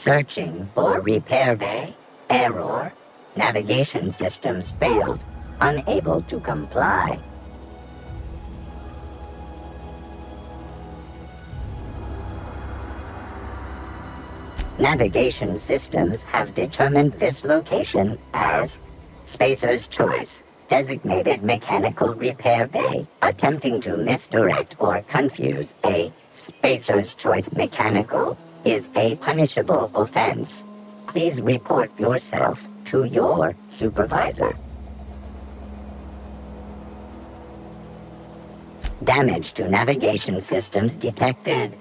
Searching for repair bay. Error. Navigation systems failed. Unable to comply. Navigation systems have determined this location as Spacer's Choice, designated mechanical repair bay. Attempting to misdirect or confuse a Spacer's Choice mechanical is a punishable offense. Please report yourself to your supervisor. Damage to navigation systems detected.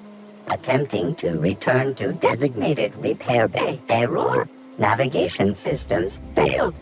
Attempting to return to designated repair bay. Error. Navigation systems failed.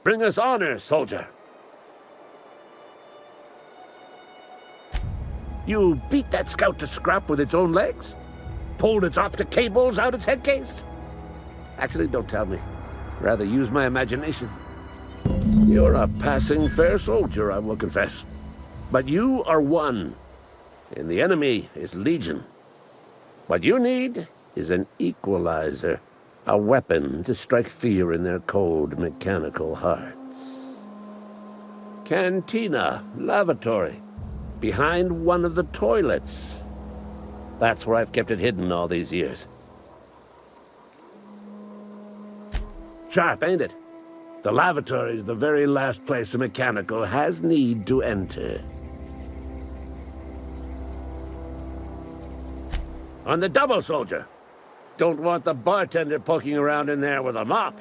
Bring us honor, soldier. You beat that scout to scrap with its own legs? Pulled its optic cables out its head case? Actually, don't tell me. Rather use my imagination. You're a passing fair soldier, I will confess. But you are one, and the enemy is legion. What you need is an equalizer, a weapon to strike fear in their cold, mechanical hearts. Cantina, lavatory, behind one of the toilets. That's where I've kept it hidden all these years. Sharp, ain't it? The lavatory is the very last place a mechanical has need to enter. On the double, soldier. Don't want the bartender poking around in there with a mop.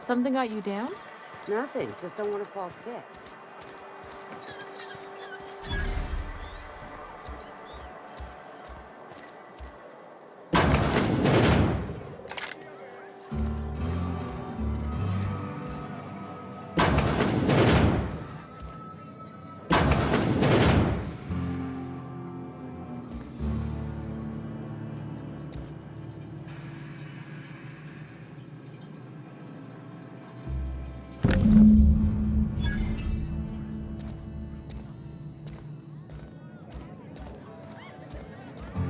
Something got you down? Nothing. Just don't want to fall sick.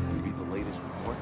You read the latest report?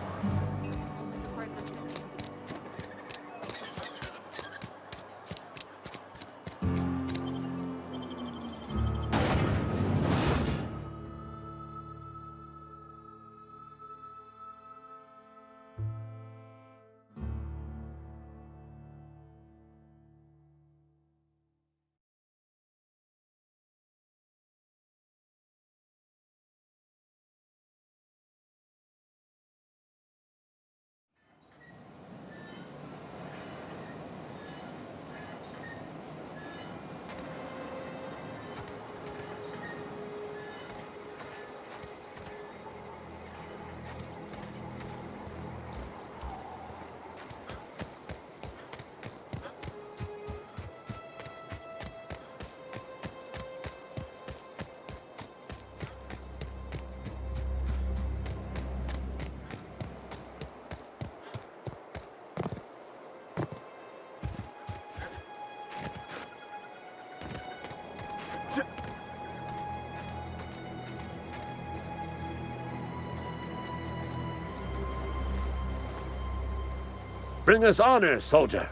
Bring us honor, soldier.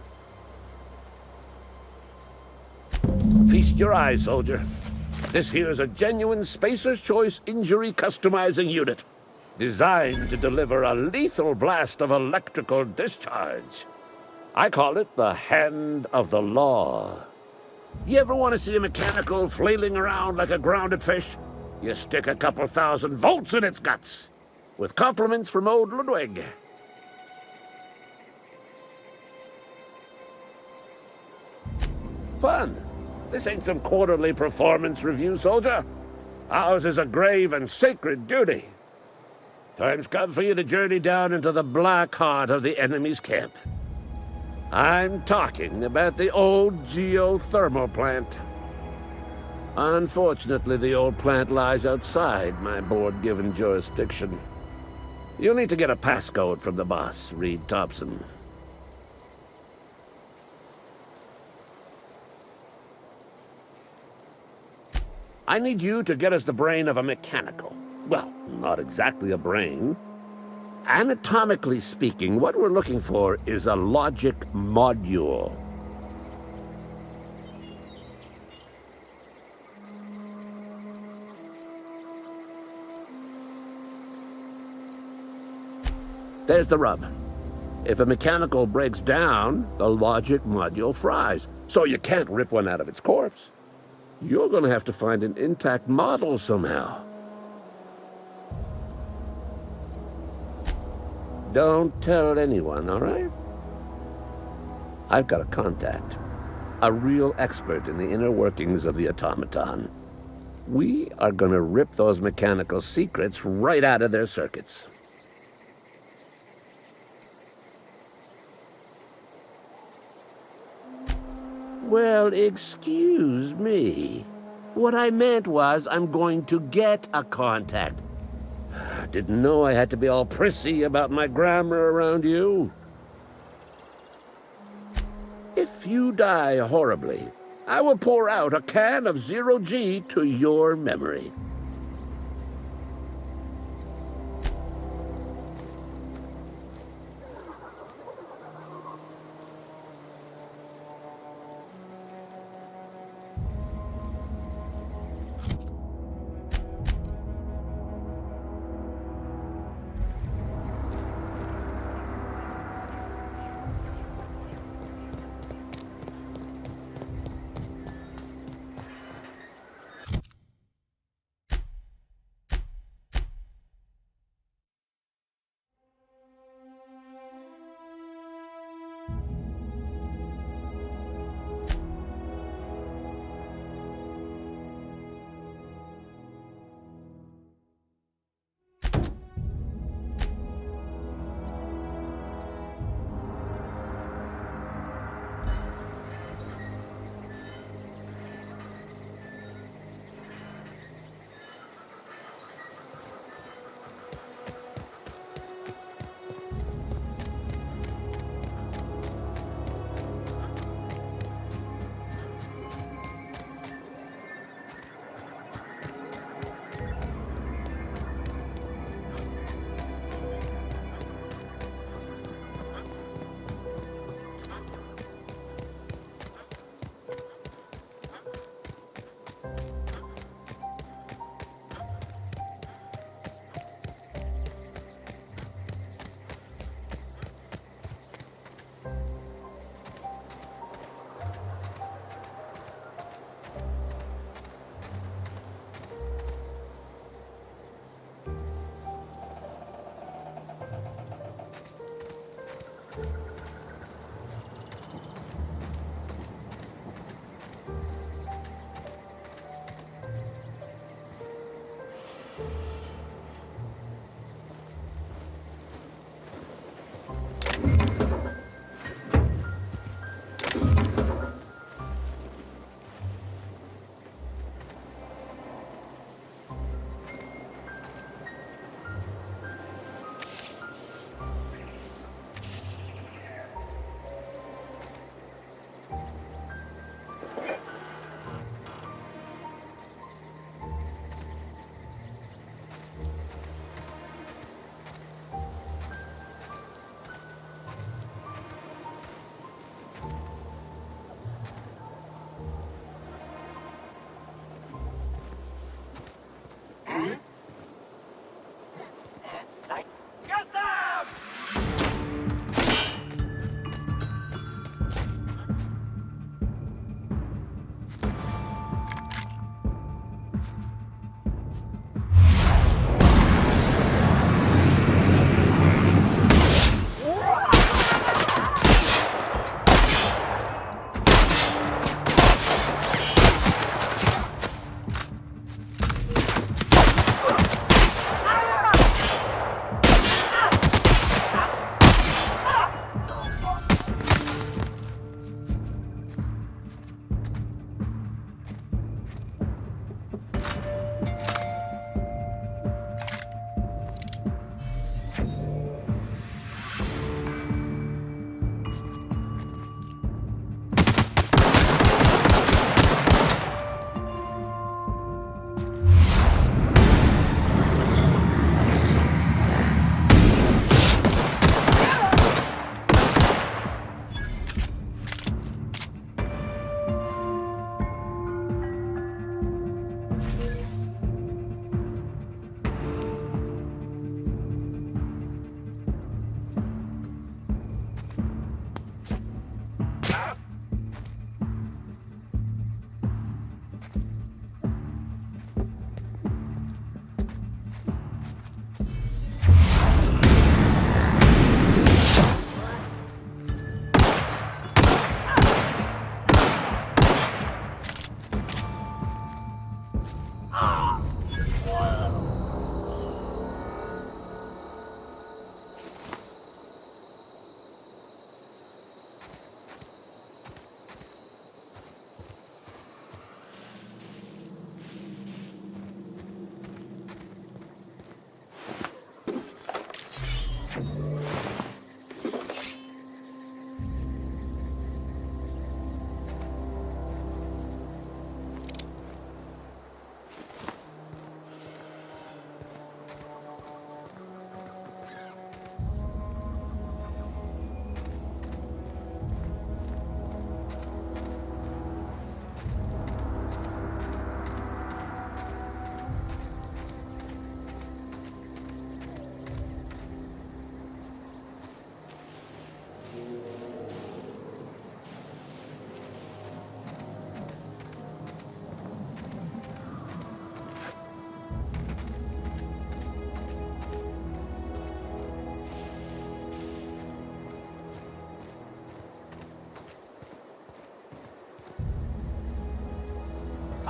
Feast your eyes, soldier. This here's a genuine Spacer's Choice injury customizing unit, designed to deliver a lethal blast of electrical discharge. I call it the Hand of the Law. You ever want to see a mechanical flailing around like a grounded fish? You stick a couple thousand volts in its guts. With compliments from old Ludwig. Fun. This ain't some quarterly performance review, soldier. Ours is a grave and sacred duty. Time's come for you to journey down into the black heart of the enemy's camp. I'm talking about the old geothermal plant. Unfortunately, the old plant lies outside my board-given jurisdiction. You'll need to get a passcode from the boss, Reed Thompson. I need you to get us the brain of a mechanical. Well, not exactly a brain. Anatomically speaking, what we're looking for is a logic module. There's the rub. If a mechanical breaks down, the logic module fries, so you can't rip one out of its corpse. You're going to have to find an intact model somehow. Don't tell anyone, all right? I've got a contact. A real expert in the inner workings of the automaton. We are going to rip those mechanical secrets right out of their circuits. Well, excuse me. What I meant was I'm going to get a contact. Didn't know I had to be all prissy about my grammar around you. If you die horribly, I will pour out a can of zero-G to your memory.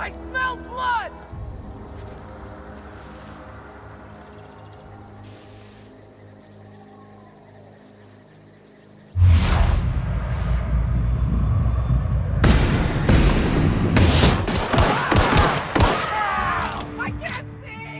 I smell blood! I can't see!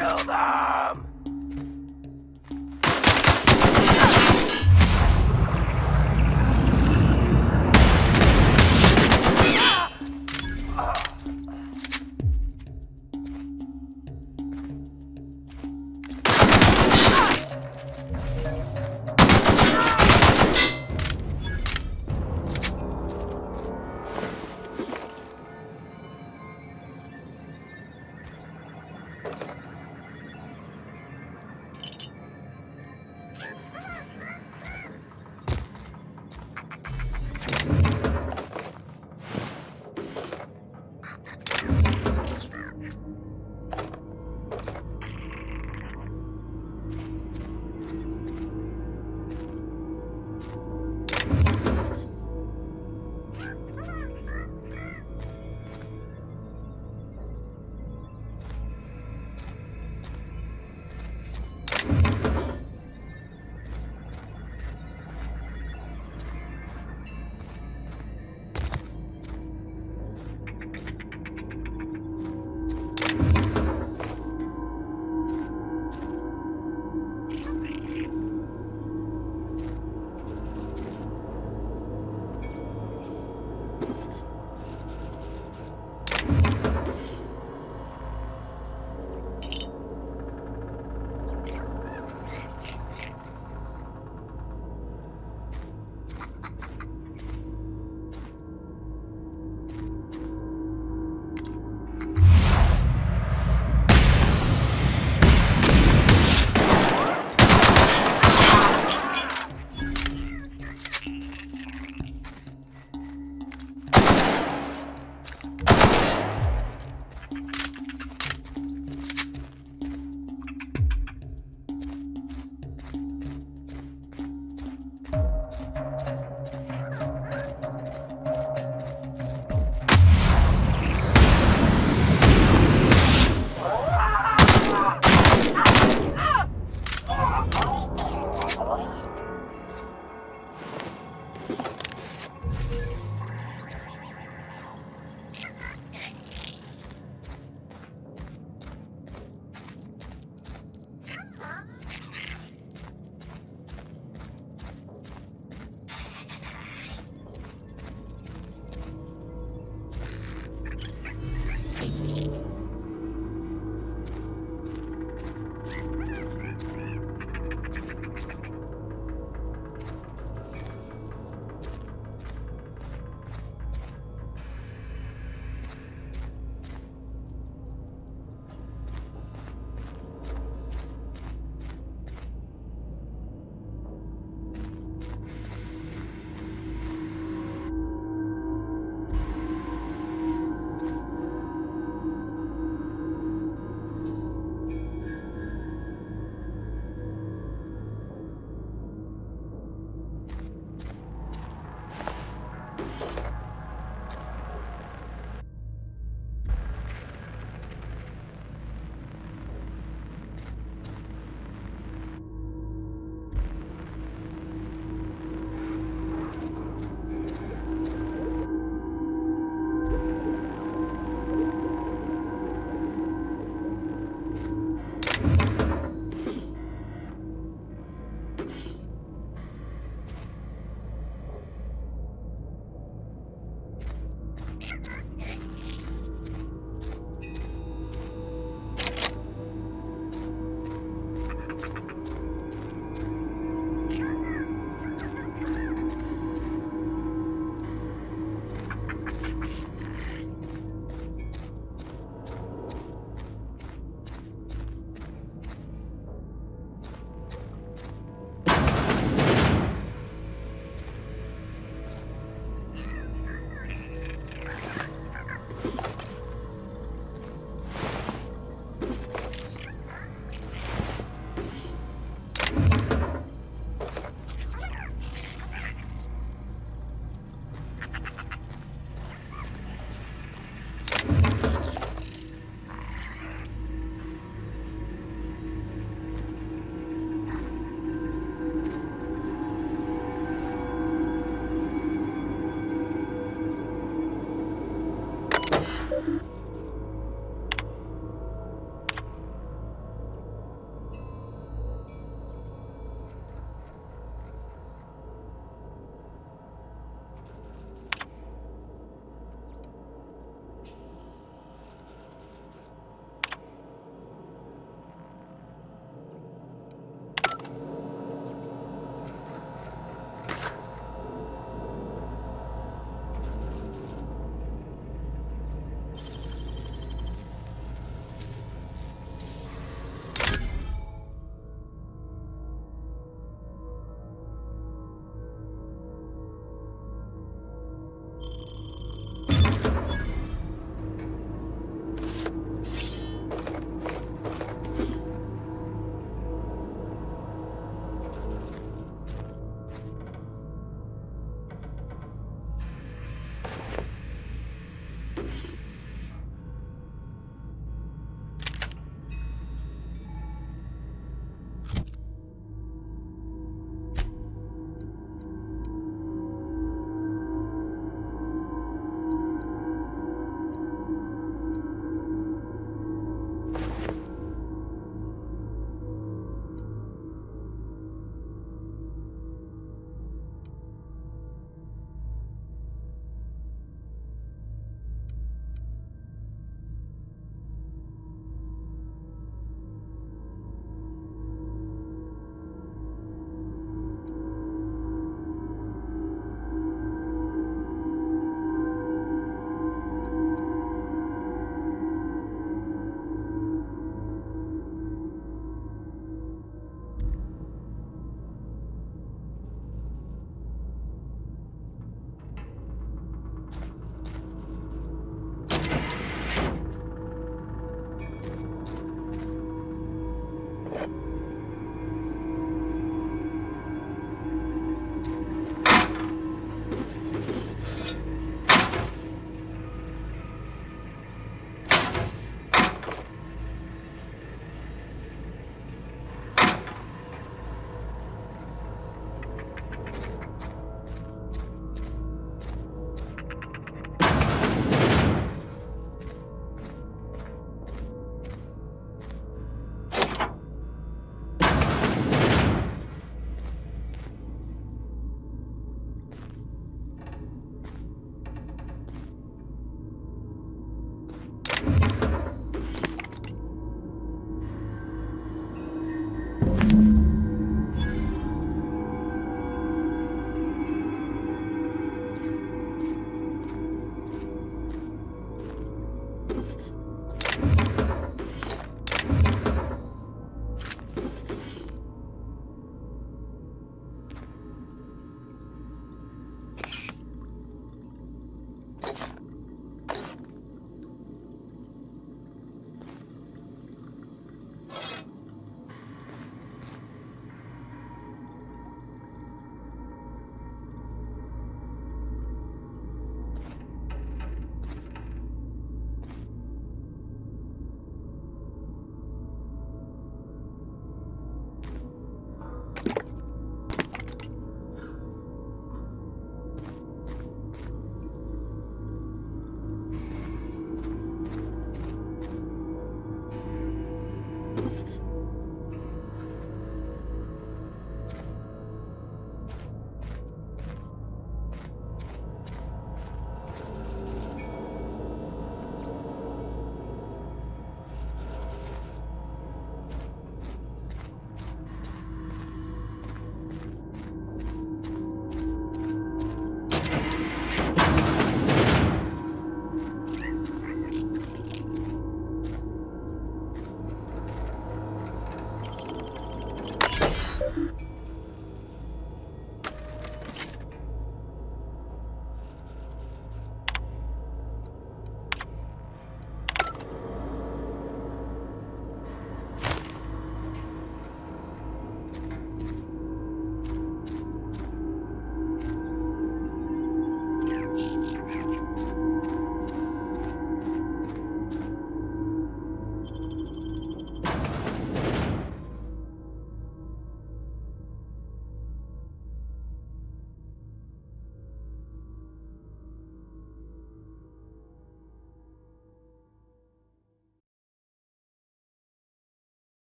Kill them!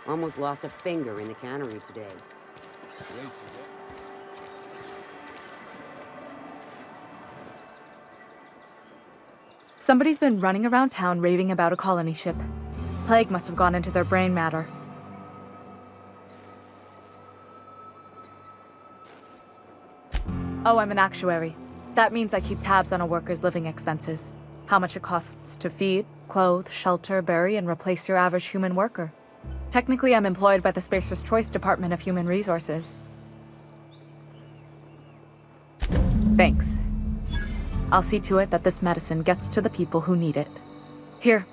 Almost lost a finger in the cannery today. Somebody's been running around town raving about a colony ship. Plague must have gone into their brain matter. Oh, I'm an actuary. That means I keep tabs on a worker's living expenses. How much it costs to feed, clothe, shelter, bury, and replace your average human worker. Technically, I'm employed by the Spacer's Choice Department of Human Resources. Thanks. I'll see to it that this medicine gets to the people who need it. Here,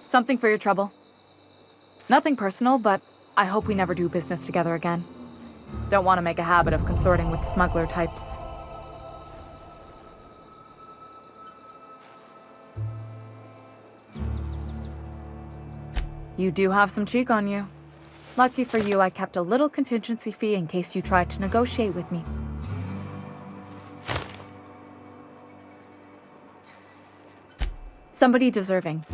something for your trouble. Nothing personal, but I hope we never do business together again. Don't want to make a habit of consorting with smuggler types. You do have some cheek on you. Lucky for you, I kept a little contingency fee in case you tried to negotiate with me. Somebody deserving.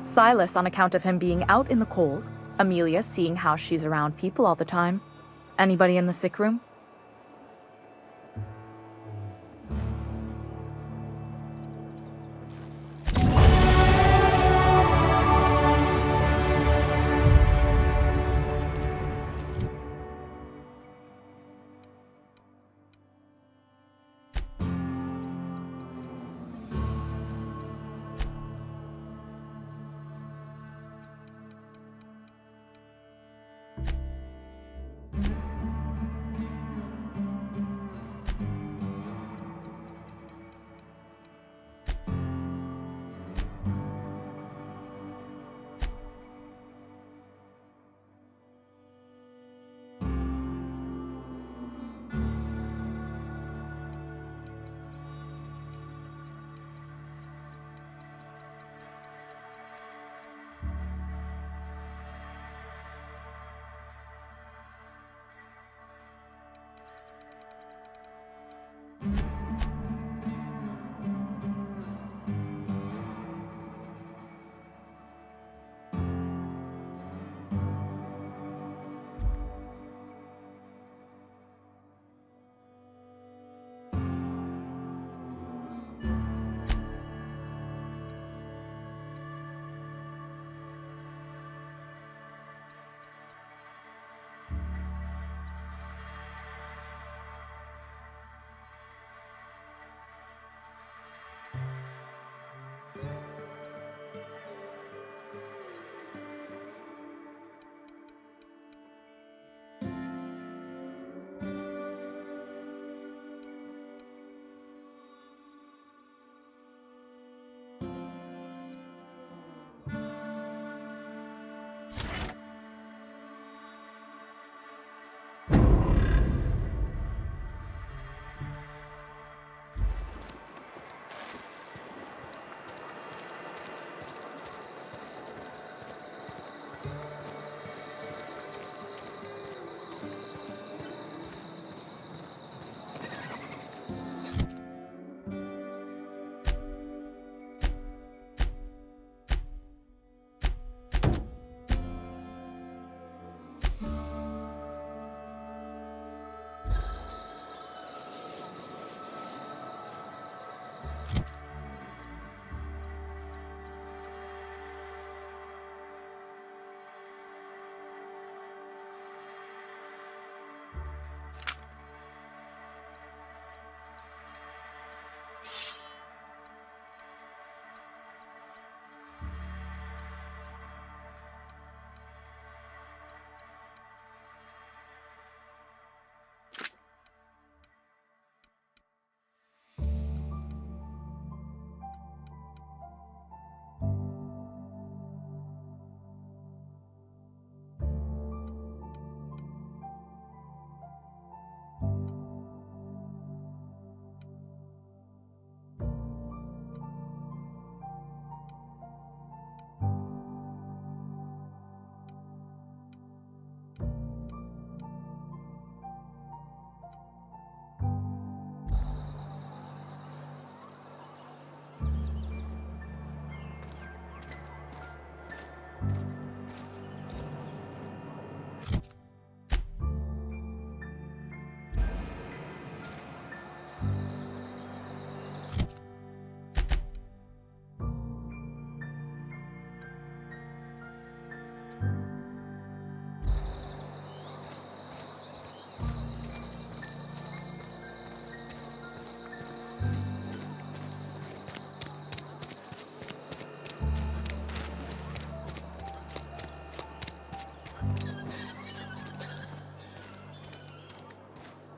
Silas on account of him being out in the cold. Amelia seeing how she's around people all the time. Anybody in the sick room?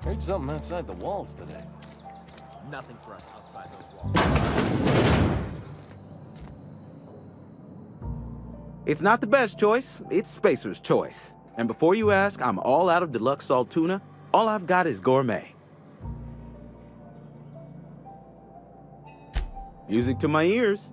Heard something outside the walls today. Nothing for us outside those walls. It's not the best choice, it's Spacer's choice. And before you ask, I'm all out of deluxe salt tuna. All I've got is gourmet. Music to my ears.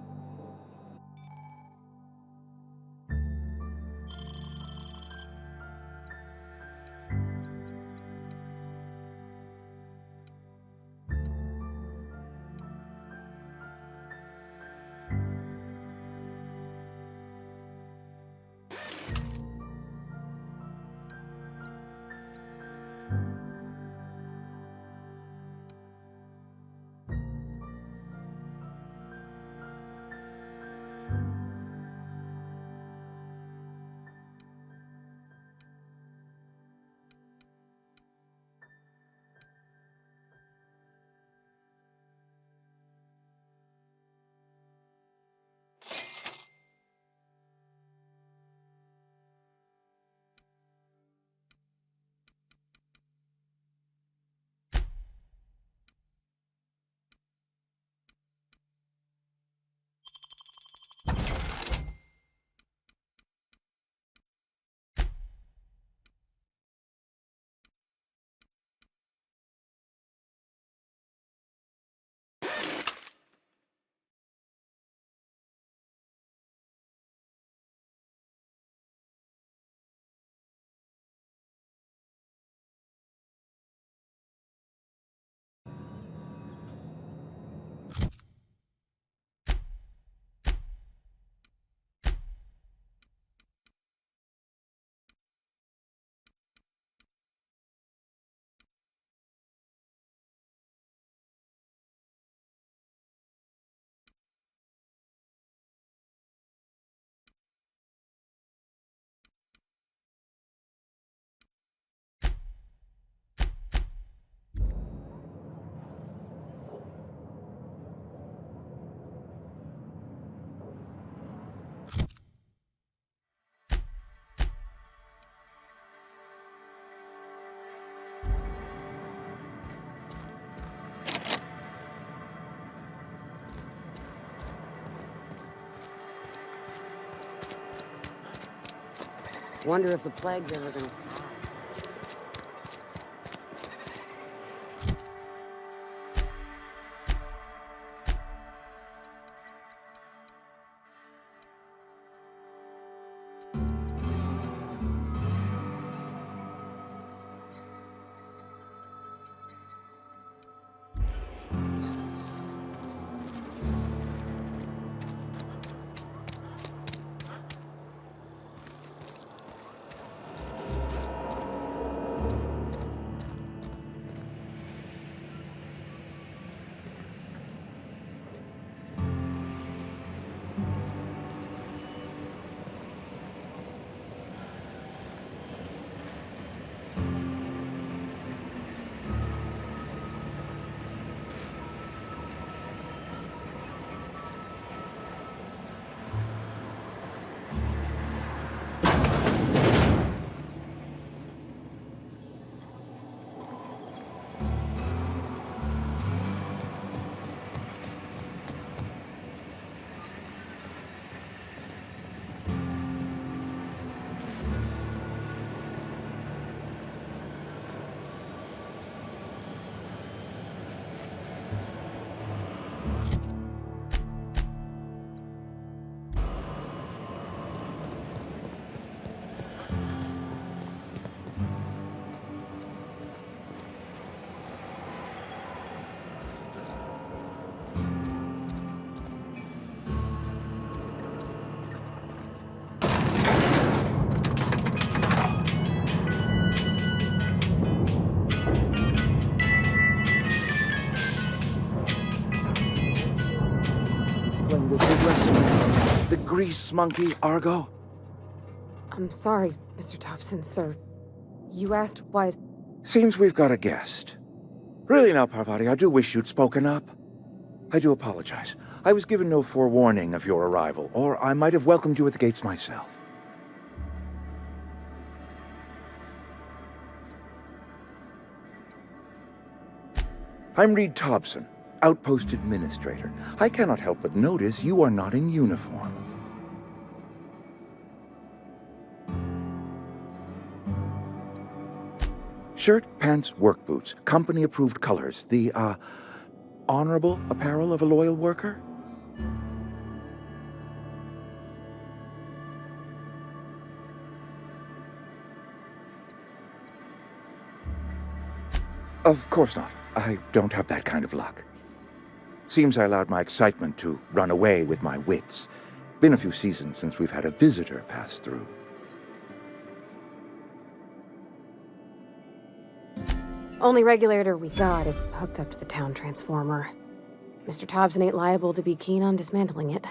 Wonder if the plague's ever gonna... The grease monkey, Argo? I'm sorry, Mr. Thompson, sir. You asked why... Seems we've got a guest. Really now, Parvati, I do wish you'd spoken up. I do apologize. I was given no forewarning of your arrival, or I might have welcomed you at the gates myself. I'm Reed Thompson, Outpost Administrator. I cannot help but notice you are not in uniform. Shirt, pants, work boots, company-approved colors. The, honorable apparel of a loyal worker? Of course not. I don't have that kind of luck. Seems I allowed my excitement to run away with my wits. Been a few seasons since we've had a visitor pass through. Only regulator we got is hooked up to the town transformer. Mr. Thompson ain't liable to be keen on dismantling it.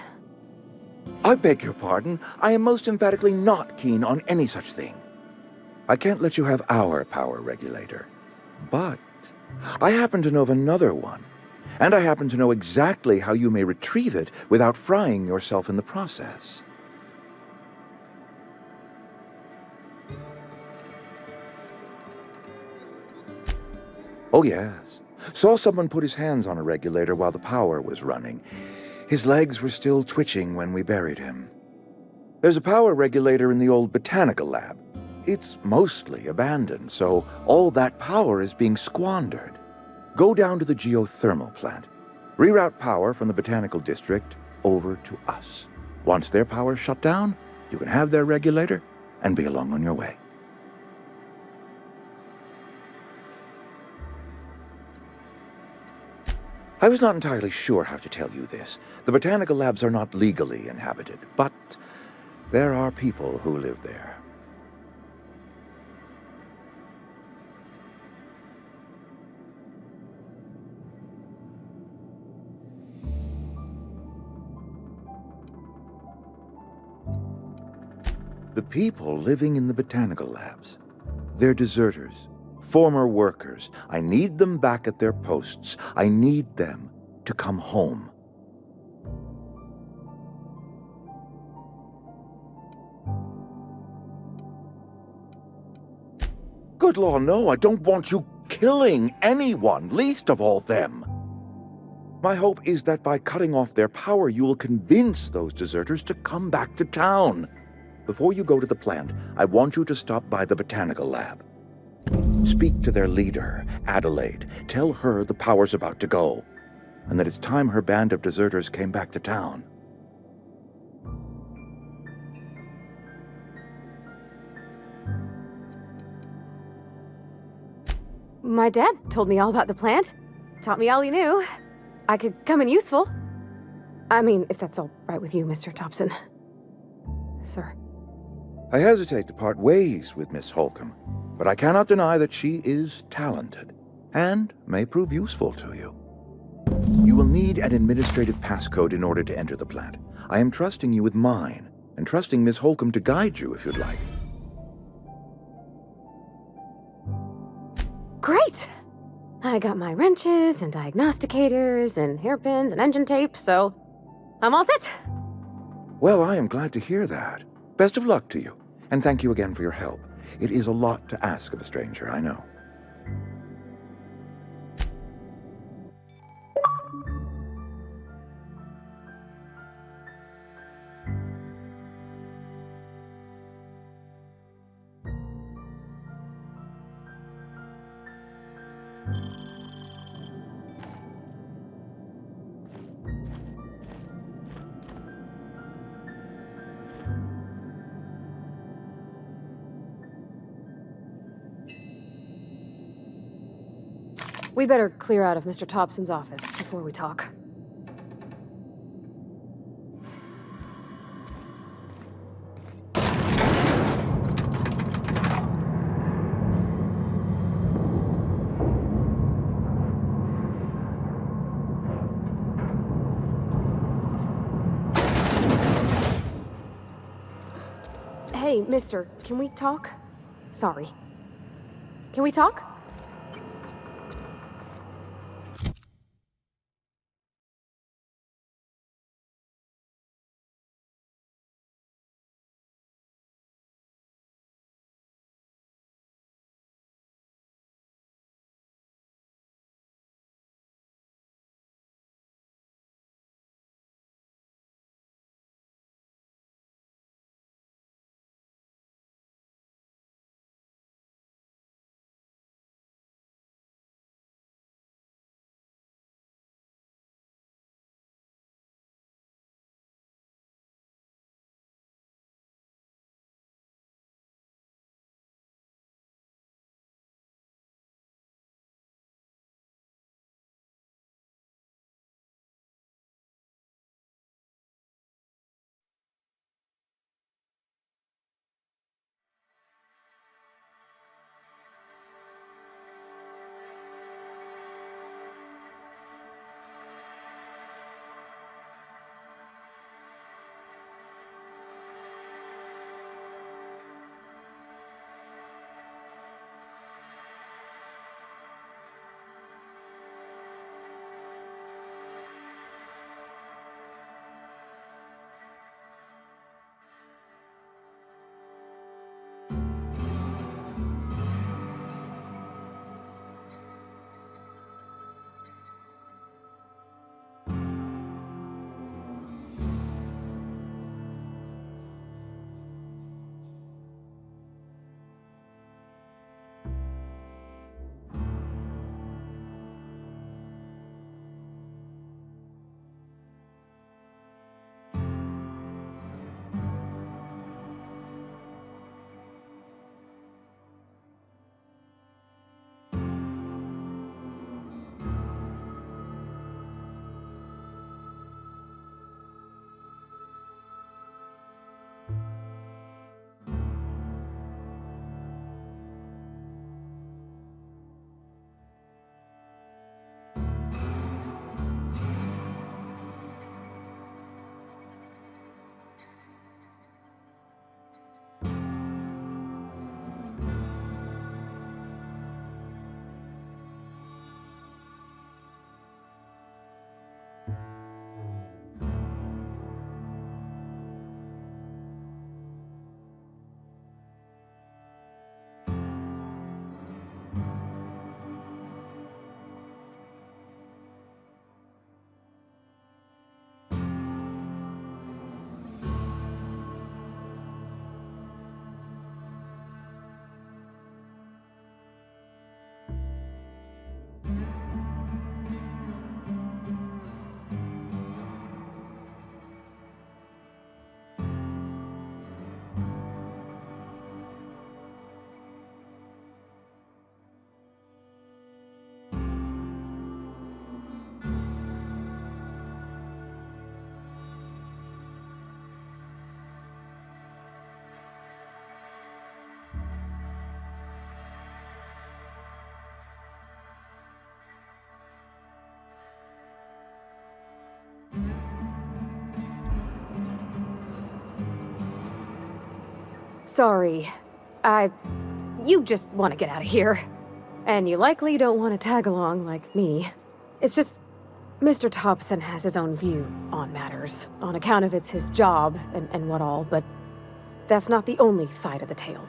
I beg your pardon. I am most emphatically not keen on any such thing. I can't let you have our power regulator. But I happen to know of another one. And I happen to know exactly how you may retrieve it without frying yourself in the process. Oh, yes. Saw someone put his hands on a regulator while the power was running. His legs were still twitching when we buried him. There's a power regulator in the old botanical lab. It's mostly abandoned, so all that power is being squandered. Go down to the geothermal plant. Reroute power from the botanical district over to us. Once their power's shut down, you can have their regulator and be along on your way. I was not entirely sure how to tell you this. The botanical labs are not legally inhabited, but there are people who live there. The people living in the botanical labs, they're deserters. Former workers. I need them back at their posts. I need them to come home. Good law, no, I don't want you killing anyone, least of all them. My hope is that by cutting off their power, you will convince those deserters to come back to town. before you go to the plant, I want you to stop by the botanical lab. Speak to their leader, Adelaide. Tell her the power's about to go, and that it's time her band of deserters came back to town. My dad told me all about the plant. Taught me all he knew. I could come in useful. I mean, if that's all right with you, Mr. Thompson. Sir. I hesitate to part ways with Miss Holcomb, but I cannot deny that she is talented and may prove useful to you. You will need an administrative passcode in order to enter the plant. I am trusting you with mine, and trusting Miss Holcomb to guide you if you'd like. Great! I got my wrenches and diagnosticators and hairpins and engine tape, so I'm all set. Well, I am glad to hear that. Best of luck to you, and thank you again for your help. It is a lot to ask of a stranger, I know. We better clear out of Mr. Thompson's office before we talk. Hey, mister, can we talk? Sorry. Can we talk? sorry. You just want to get out of here. And you likely don't want to tag along like me. It's just, Mr. Thompson has his own view on matters, on account of it's his job and what all, but that's not the only side of the tale.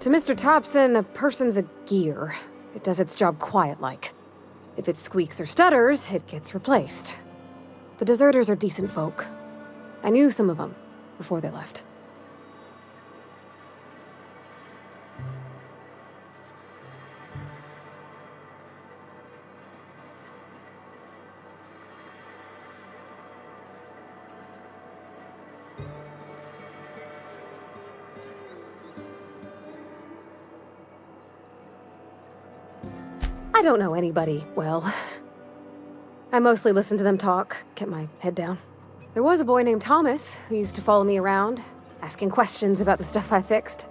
To Mr. Thompson, a person's a gear. It does its job quiet-like. If it squeaks or stutters, it gets replaced. The deserters are decent folk. I knew some of them before they left. I don't know anybody well. I mostly listen to them talk, kept my head down. There was a boy named Thomas who used to follow me around, asking questions about the stuff I fixed.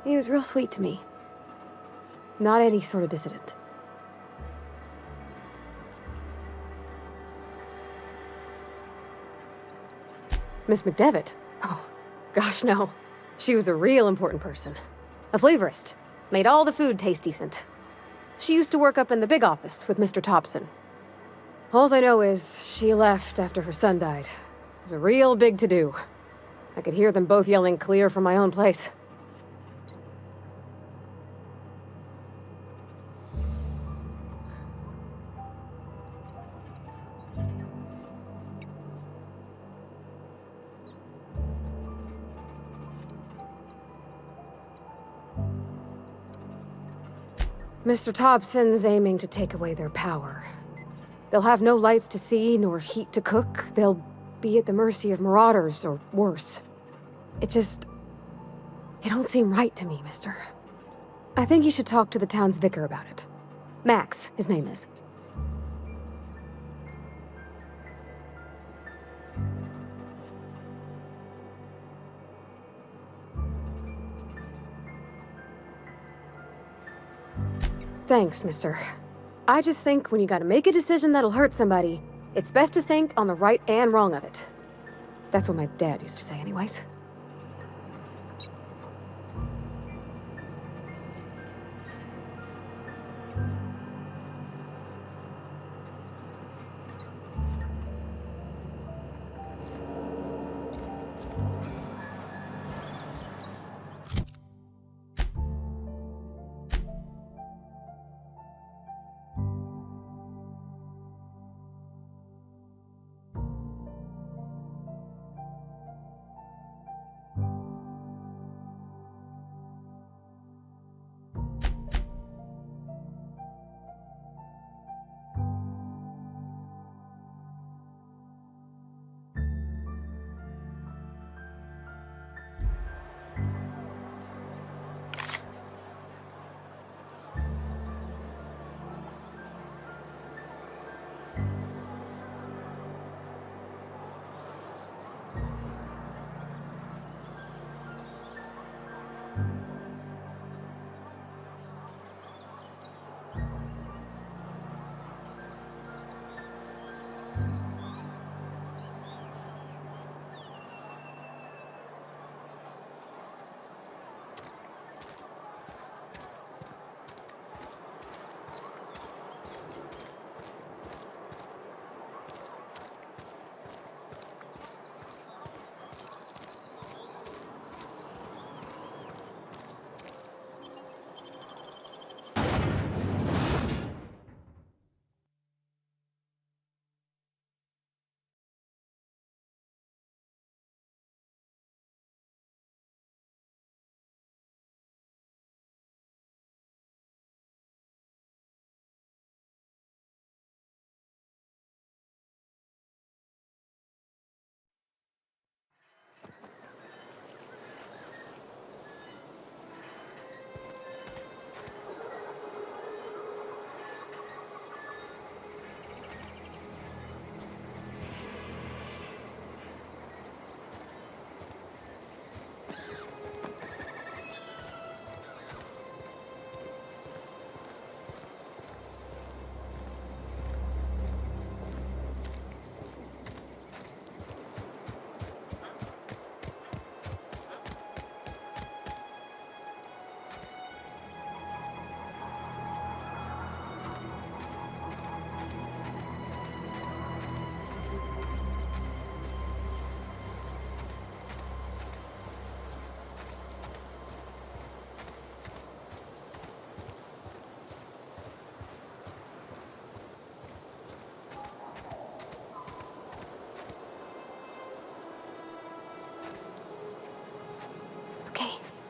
He was real sweet to me. Not any sort of dissident. Miss McDevitt? Oh, gosh no. She was a real important person. A flavorist. Made all the food taste decent. She used to work up in the big office with Mr. Thompson. Alls I know is she left after her son died. It was a real big to-do. I could hear them both yelling clear from my own place. Mr. Thompson's aiming to take away their power. They'll have no lights to see, nor heat to cook. They'll be at the mercy of marauders, or worse. It don't seem right to me, mister. I think you should talk to the town's vicar about it. Max, his name is. Thanks, mister. I just think when you gotta make a decision that'll hurt somebody, it's best to think on the right and wrong of it. That's what my dad used to say anyways.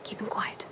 keep him quiet.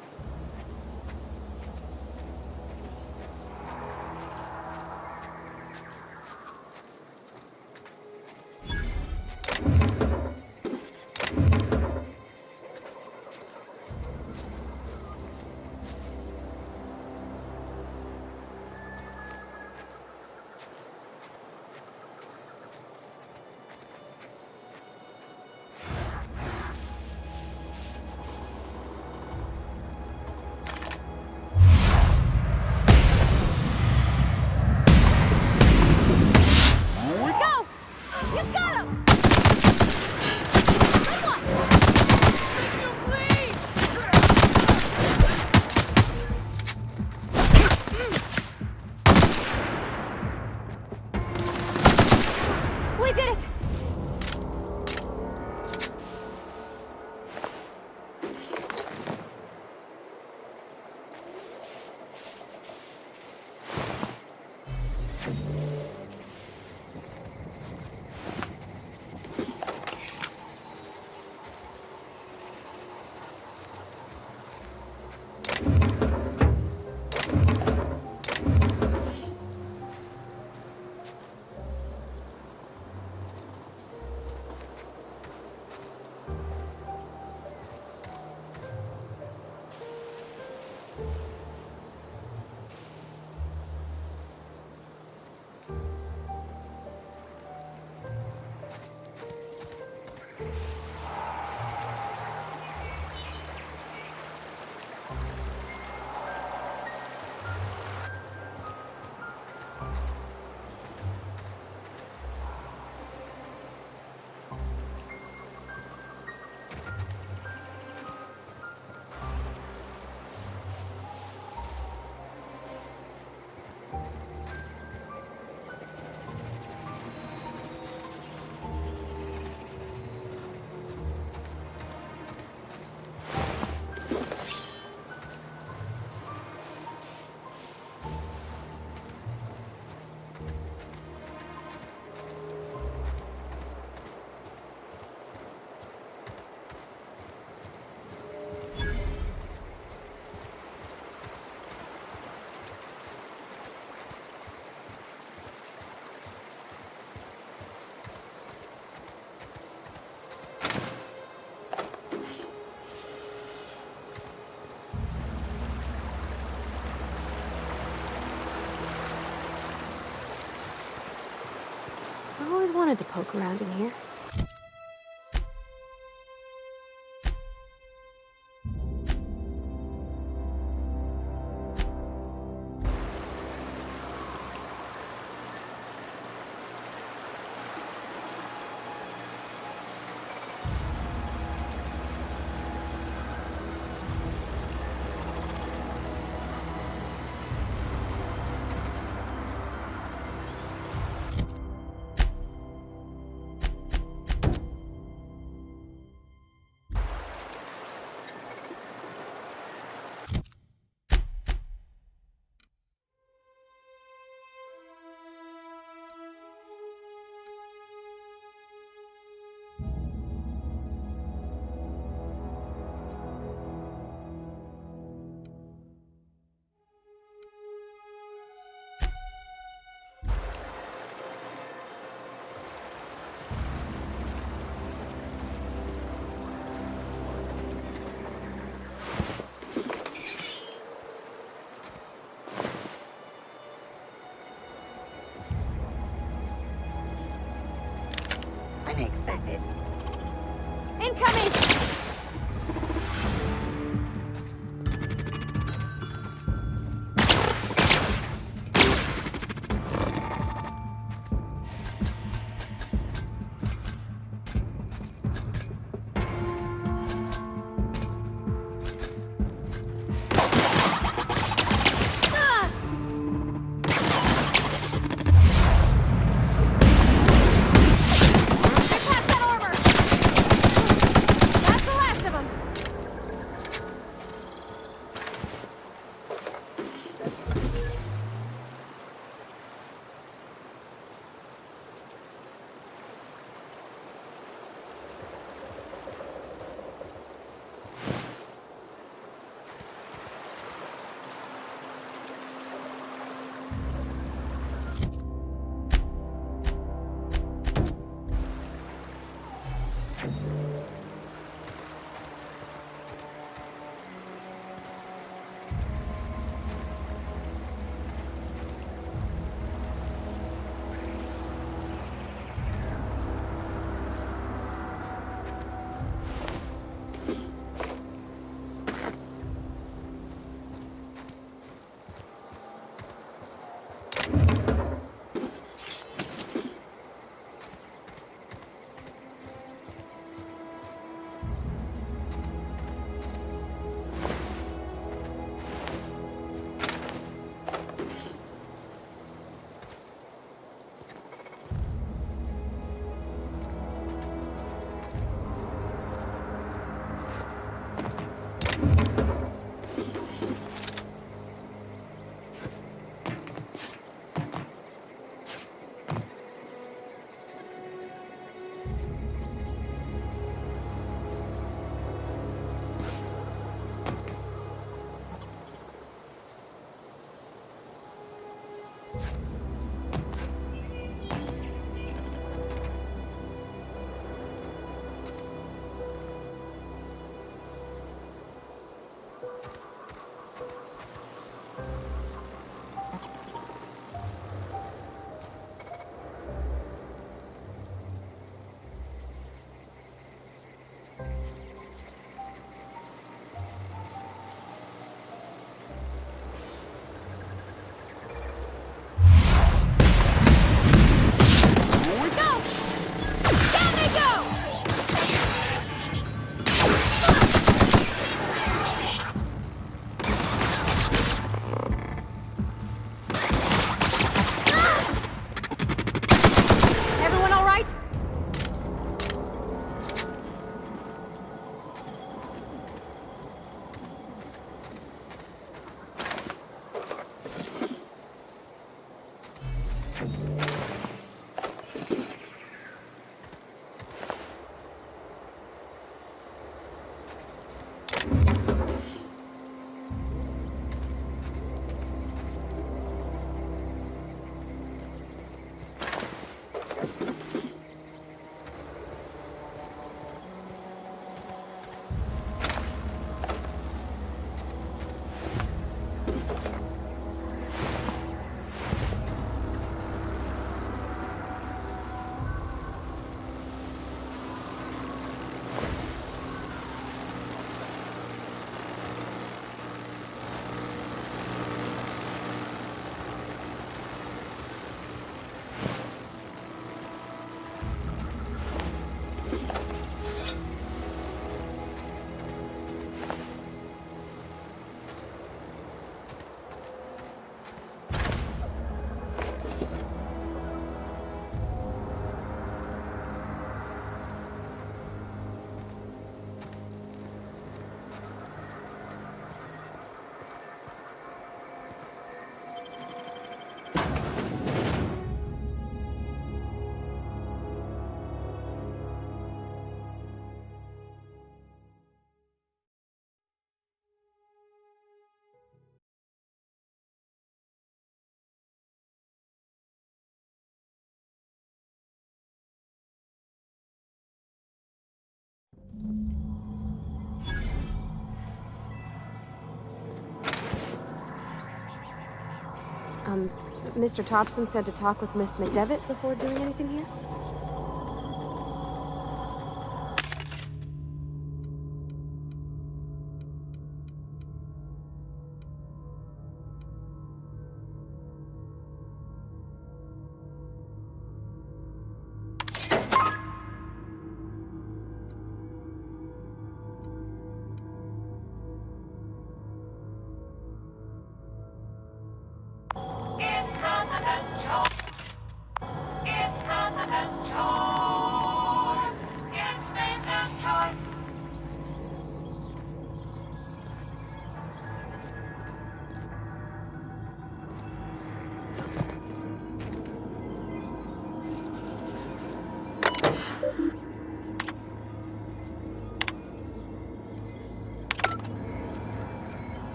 We did it! I always wanted to poke around in here. Unexpected. Incoming! Everyone all right? Mr. Thompson said to talk with Miss McDevitt before doing anything here?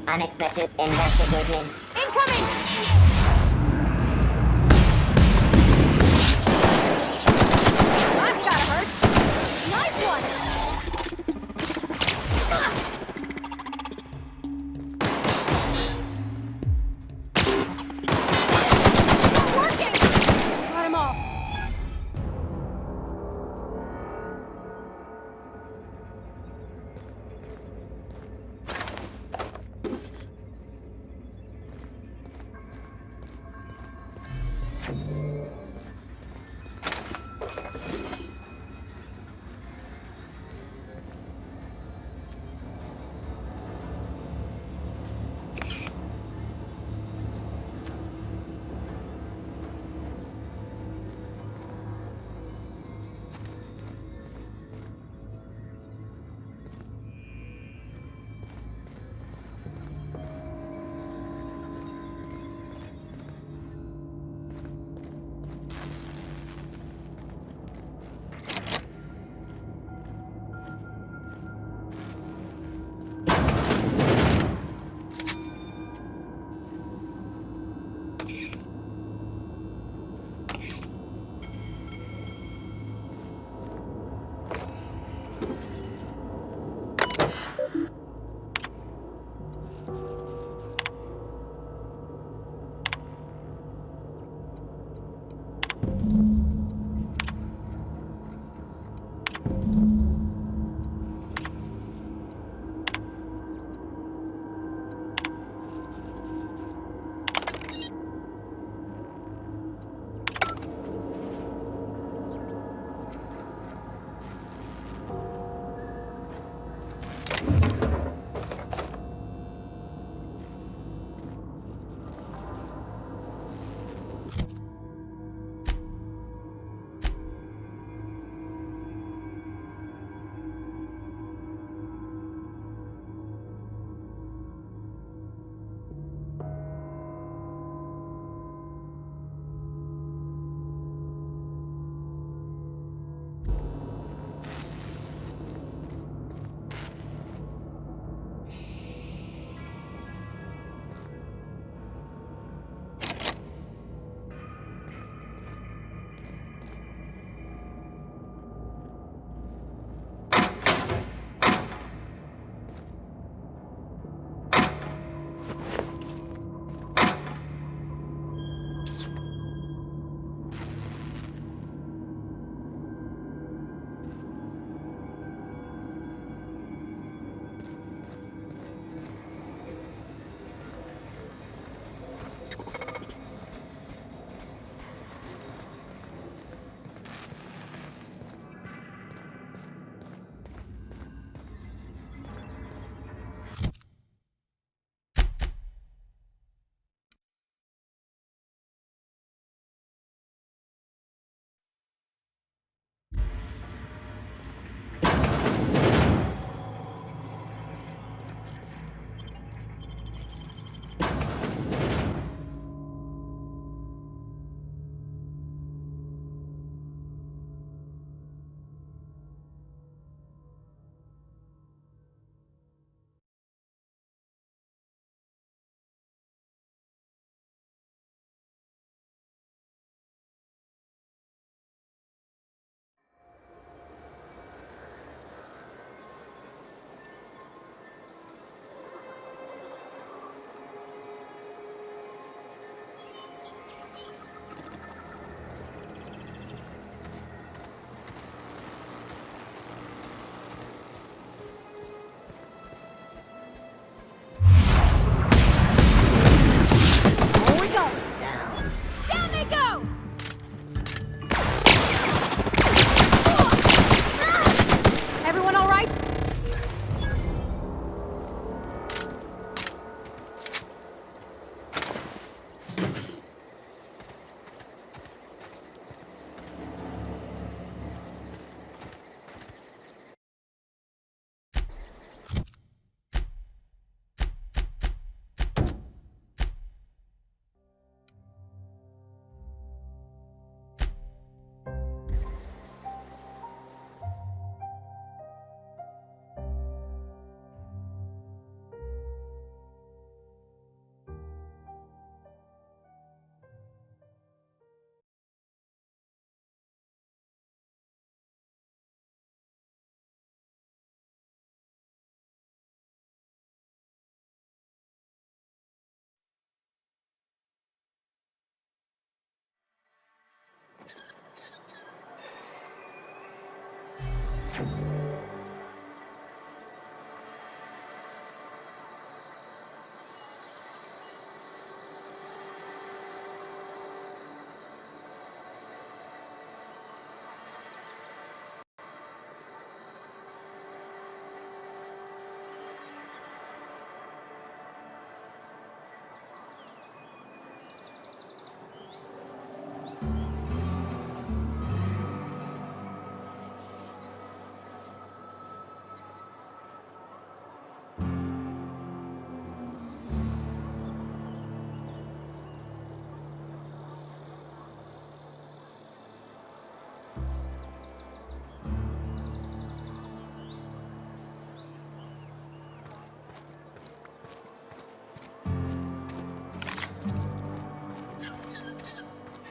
Unexpected investigation. That's gotta hurt! Nice one! Not working! Got him all.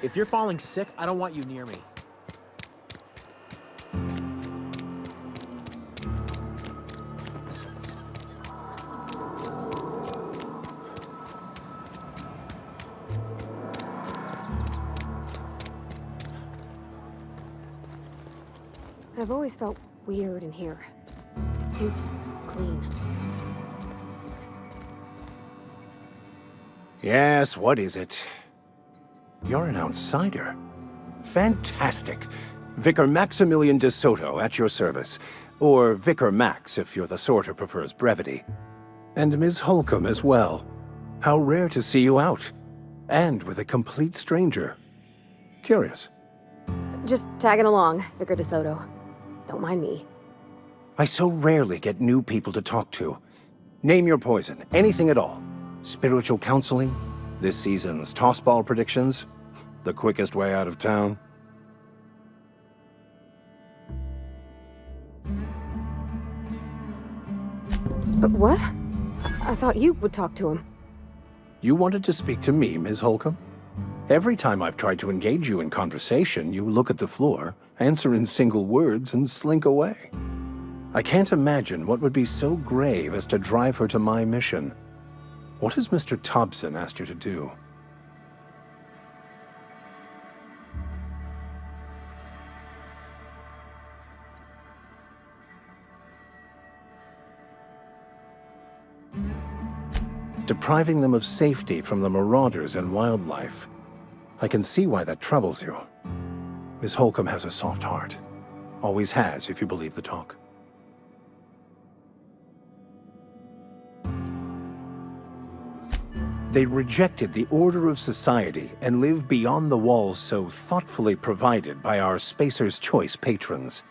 If you're falling sick, I don't want you near me. I've always felt weird in here. It's too clean. Yes, what is it? You're an outsider. Fantastic. Vicar Maximilian de Soto at your service. Or Vicar Max if you're the sort who prefers brevity. And Ms. Holcomb as well. How rare to see you out. And with a complete stranger. Curious. Just tagging along, Vicar DeSoto. Don't mind me. I so rarely get new people to talk to. Name your poison, anything at all. Spiritual counseling? This season's tossball predictions? The quickest way out of town? But what? I thought you would talk to him. You wanted to speak to me, Ms. Holcomb? Every time I've tried to engage you in conversation, you look at the floor, answer in single words, and slink away. I can't imagine what would be so grave as to drive her to my mission. What has Mr. Thompson asked you to do? Depriving them of safety from the marauders and wildlife. I can see why that troubles you. Miss Holcomb has a soft heart. Always has, if you believe the talk. They rejected the order of society and live beyond the walls so thoughtfully provided by our Spacer's Choice patrons.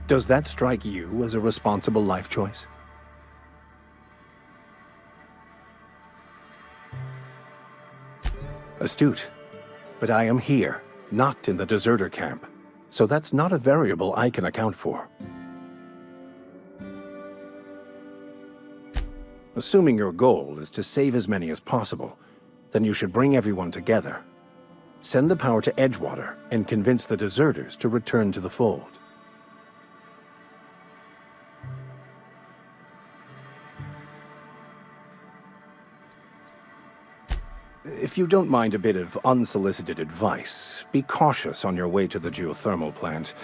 Does that strike you as a responsible life choice? Astute. But I am here, not in the deserter camp, so that's not a variable I can account for. Assuming your goal is to save as many as possible, then you should bring everyone together. Send the power to Edgewater and convince the deserters to return to the fold. If you don't mind a bit of unsolicited advice, be cautious on your way to the geothermal plant.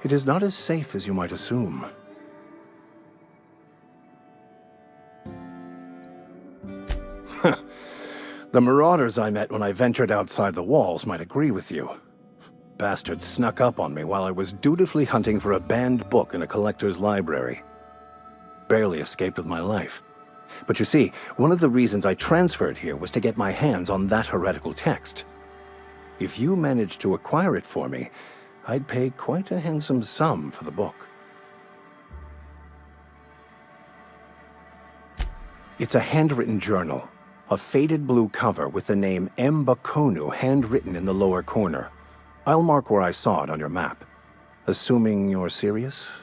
It is not as safe as you might assume. The marauders I met when I ventured outside the walls might agree with you. Bastards snuck up on me while I was dutifully hunting for a banned book in a collector's library. Barely escaped with my life. But you see, one of the reasons I transferred here was to get my hands on that heretical text. If you managed to acquire it for me, I'd pay quite a handsome sum for the book. It's a handwritten journal. A faded blue cover with the name Mbakonu handwritten in the lower corner. I'll mark where I saw it on your map. Assuming you're serious?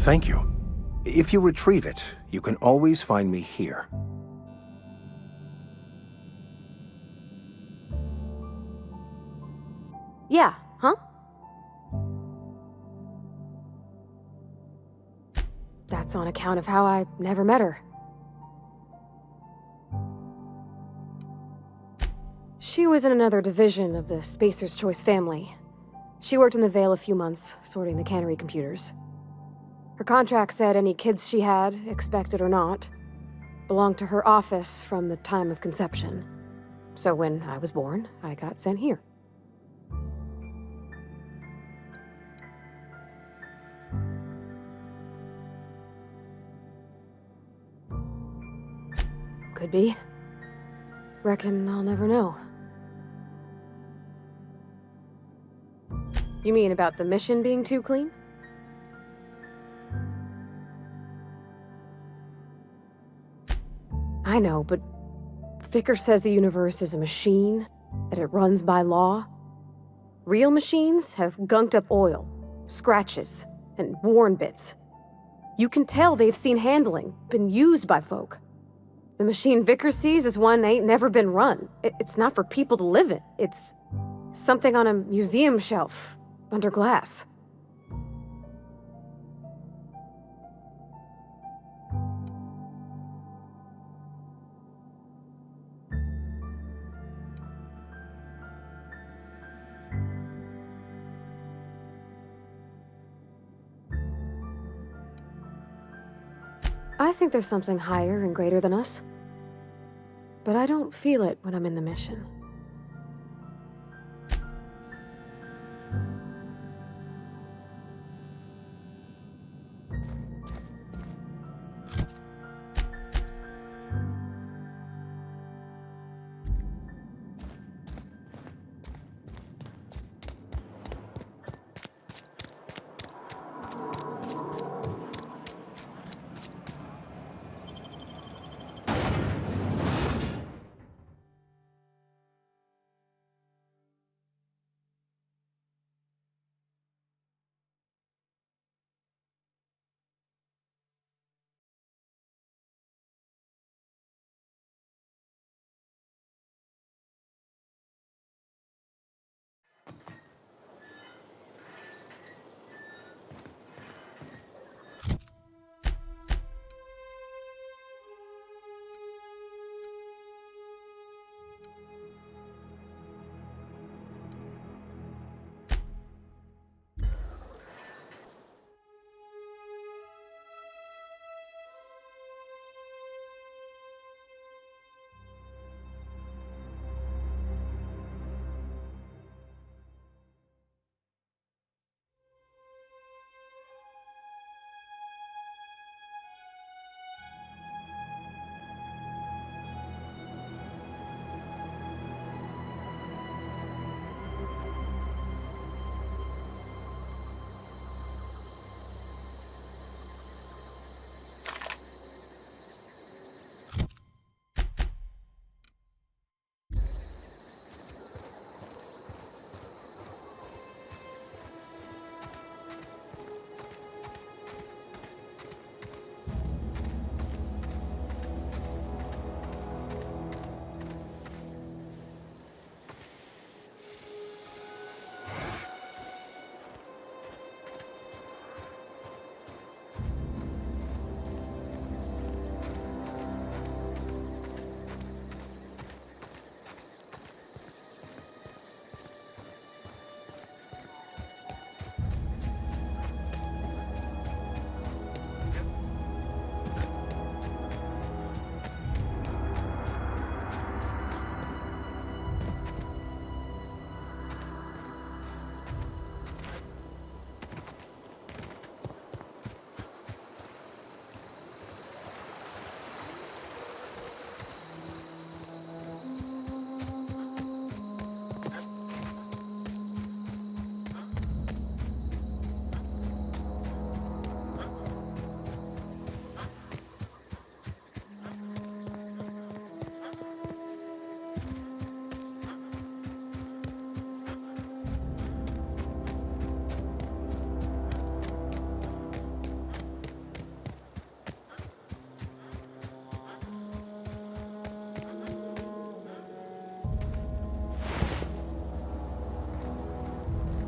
Thank you. If you retrieve it, you can always find me here. Yeah, huh? That's on account of how I never met her. She was in another division of the Spacer's Choice family. She worked in the Vale a few months, sorting the cannery computers. Her contract said any kids she had, expected or not, belonged to her office from the time of conception. So when I was born, I got sent here. Could be. Reckon I'll never know. You mean about the mission being too clean? I know, but Vicar says the universe is a machine, that it runs by law. Real machines have gunked up oil, scratches, and worn bits. You can tell they've seen handling, been used by folk. The machine Vickers sees is one ain't never been run. It's not for people to live in. It's something on a museum shelf, under glass. I think there's something higher and greater than us. But I don't feel it when I'm in the mission.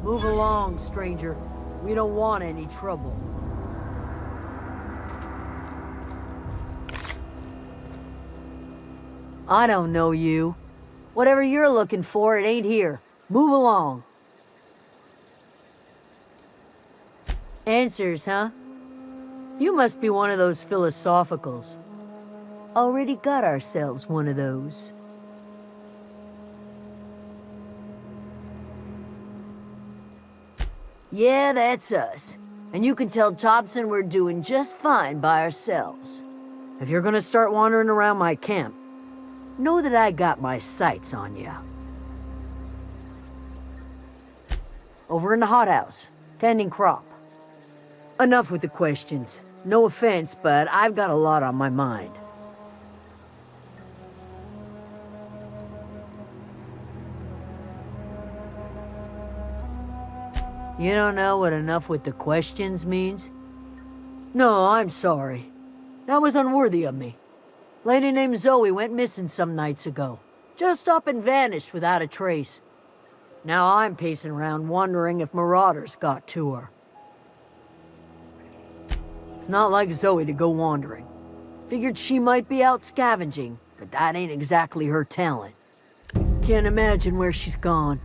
Move along, stranger. We don't want any trouble. I don't know you. Whatever you're looking for, it ain't here. Move along. Answers, huh? You must be one of those philosophicals. Already got ourselves one of those. Yeah, that's us. And you can tell Thompson we're doing just fine by ourselves. If you're gonna start wandering around my camp, know that I got my sights on you. Over in the hothouse, tending crop. Enough with the questions. No offense, but I've got a lot on my mind. You don't know what enough with the questions means? No, I'm sorry. That was unworthy of me. Lady named Zoe went missing some nights ago. Just up and vanished without a trace. Now I'm pacing around wondering if marauders got to her. It's not like Zoe to go wandering. Figured she might be out scavenging, but that ain't exactly her talent. Can't imagine where she's gone.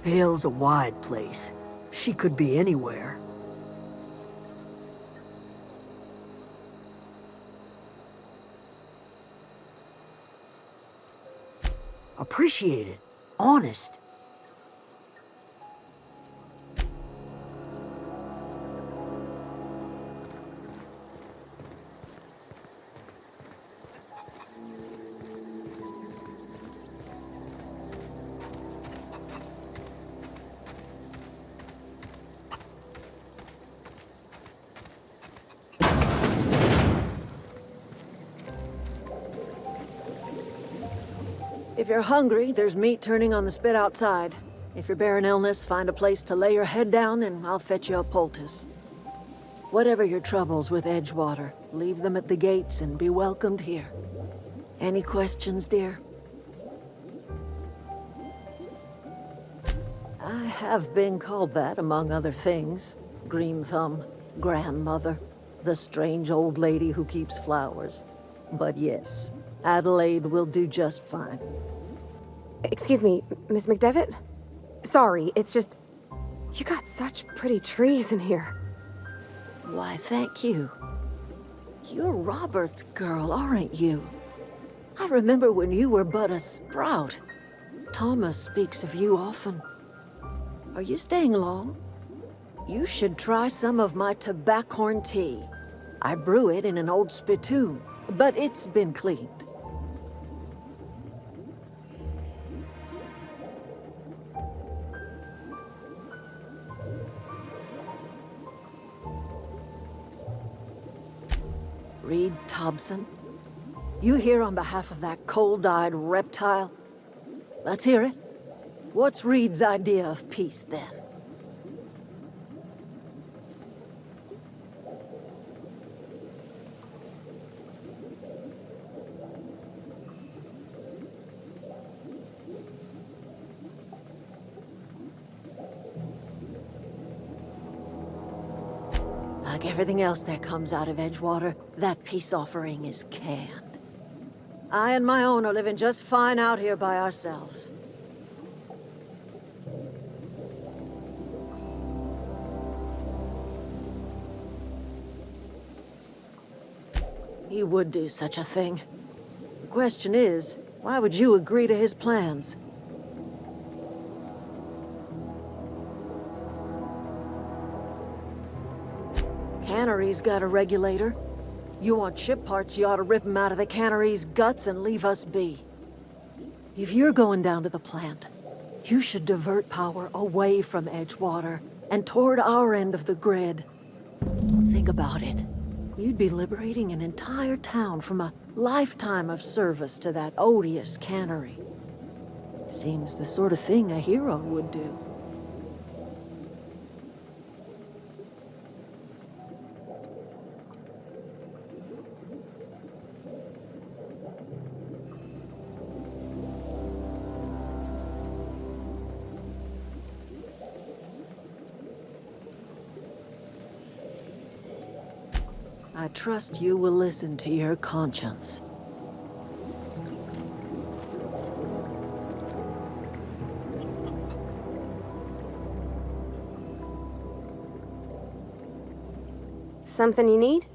Vale's a wide place. She could be anywhere. Appreciate it. Honest. If you're hungry, there's meat turning on the spit outside. If you're bearing illness, find a place to lay your head down and I'll fetch you a poultice. Whatever your troubles with Edgewater, leave them at the gates and be welcomed here. Any questions, dear? I have been called that, among other things. Green Thumb, grandmother, the strange old lady who keeps flowers. But yes, Adelaide will do just fine. Excuse me, Miss McDevitt? Sorry, it's just... You got such pretty trees in here. Why, thank you. You're Robert's girl, aren't you? I remember when you were but a sprout. Thomas speaks of you often. Are you staying long? You should try some of my tobaccorn tea. I brew it in an old spittoon, but it's been cleaned. Reed Thompson? You here on behalf of that cold-eyed reptile? Let's hear it. What's Reed's idea of peace, then? Like everything else that comes out of Edgewater, that peace offering is canned. I and my own are living just fine out here by ourselves. He would do such a thing. The question is, why would you agree to his plans? Cannery's got a regulator. You want ship parts, you ought to rip them out of the cannery's guts and leave us be. If you're going down to the plant, you should divert power away from Edgewater and toward our end of the grid. Think about it. You'd be liberating an entire town from a lifetime of service to that odious cannery. Seems the sort of thing a hero would do. I trust you will listen to your conscience. Something you need?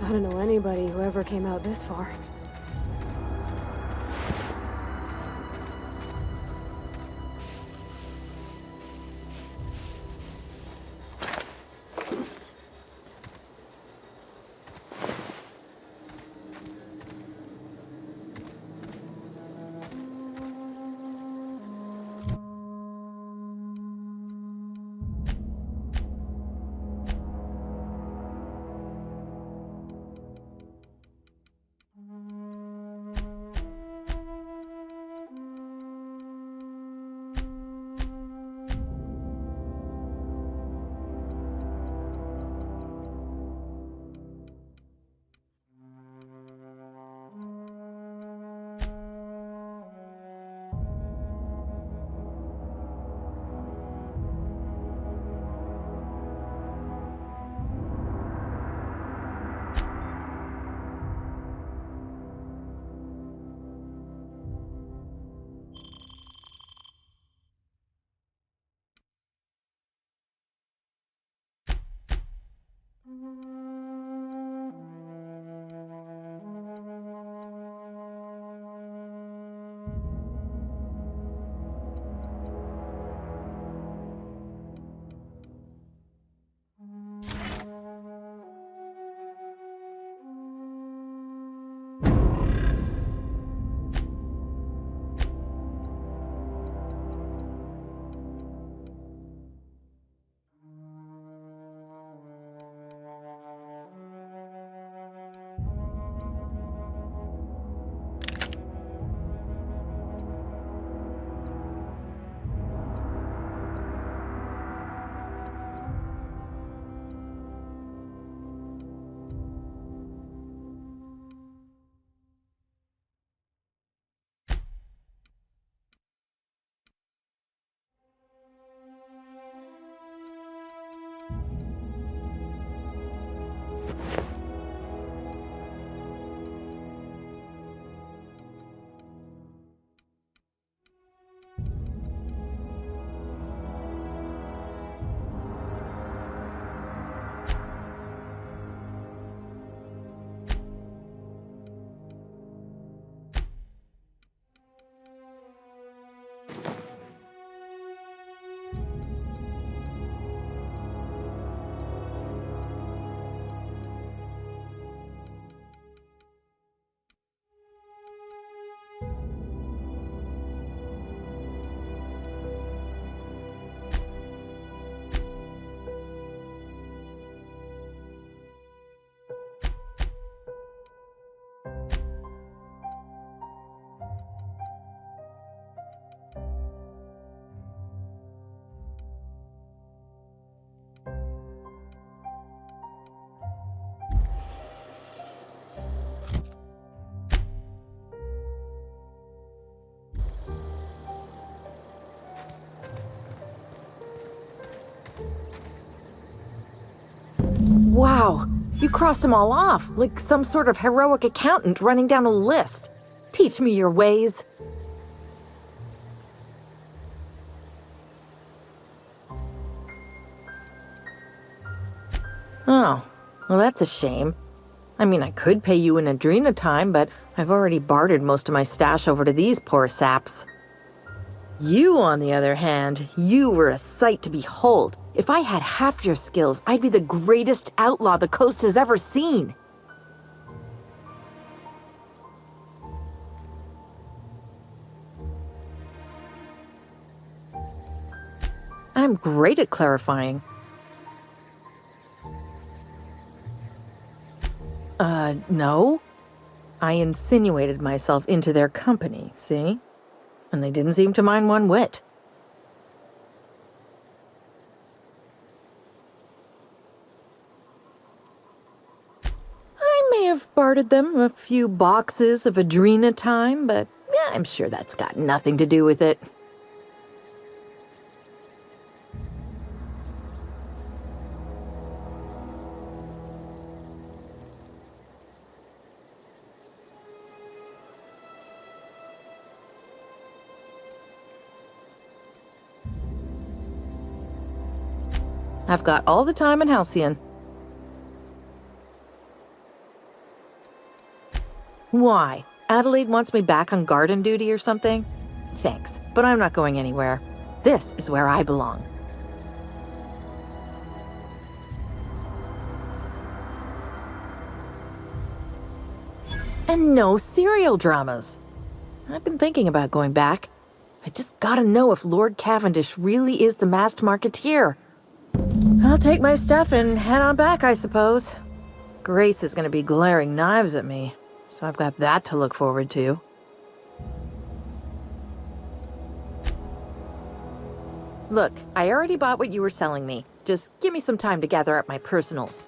I don't know anybody who ever came out this far. Wow, you crossed them all off, like some sort of heroic accountant running down a list. Teach me your ways. Oh, well that's a shame. I mean, I could pay you in Adrena time, but I've already bartered most of my stash over to these poor saps. You, on the other hand, you were a sight to behold. If I had half your skills, I'd be the greatest outlaw the coast has ever seen. I'm great at clarifying. No. I insinuated myself into their company, see? And they didn't seem to mind one whit. I may have bartered them a few boxes of Adrena time, but Yeah, I'm sure that's got nothing to do with it. I've got all the time in Halcyon. Why? Adelaide wants me back on garden duty or something? Thanks, but I'm not going anywhere. This is where I belong. And no serial dramas. I've been thinking about going back. I just gotta know if Lord Cavendish really is the masked marketeer. I'll take my stuff and head on back, I suppose. Grace is gonna be glaring knives at me, so I've got that to look forward to. Look, I already bought what you were selling me. Just give me some time to gather up my personals.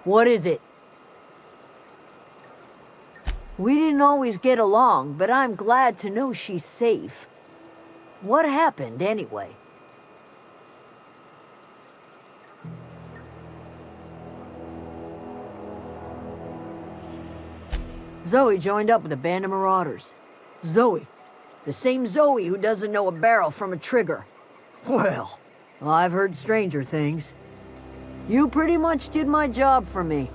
What is it? We didn't always get along, but I'm glad to know she's safe. What happened, anyway? Zoe joined up with a band of marauders. Zoe. The same Zoe who doesn't know a barrel from a trigger. Well, I've heard stranger things. You pretty much did my job for me.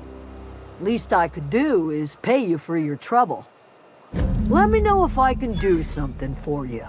Least I could do is pay you for your trouble. Let me know if I can do something for you.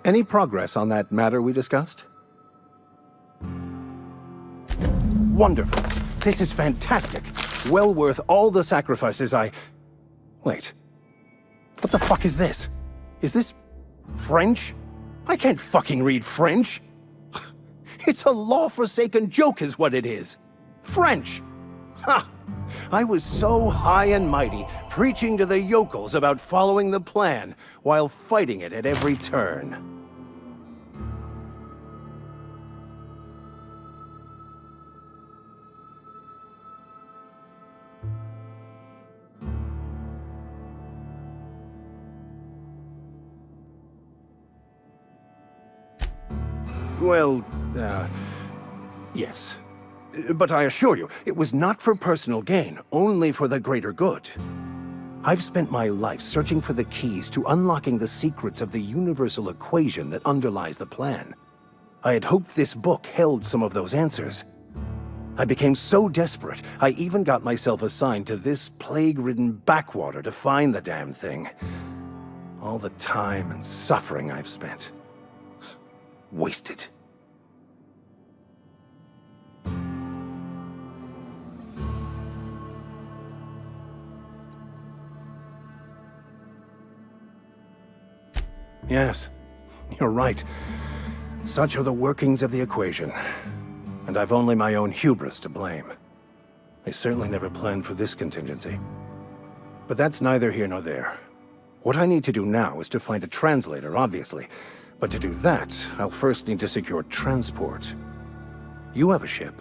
Any progress on that matter we discussed? Wonderful. This is fantastic. Well worth all the sacrifices I... Wait. What the fuck is this? Is this French? I can't fucking read French. It's a law-forsaken joke is what it is. French. Ha! I was so high and mighty, preaching to the yokels about following the plan, while fighting it at every turn. Well, yes. But I assure you, it was not for personal gain, only for the greater good. I've spent my life searching for the keys to unlocking the secrets of the universal equation that underlies the plan. I had hoped this book held some of those answers. I became so desperate, I even got myself assigned to this plague-ridden backwater to find the damn thing. All the time and suffering I've spent. Wasted. Yes, you're right. Such are the workings of the equation. And I've only my own hubris to blame. I certainly never planned for this contingency. But that's neither here nor there. What I need to do now is to find a translator, obviously. But to do that, I'll first need to secure transport. You have a ship.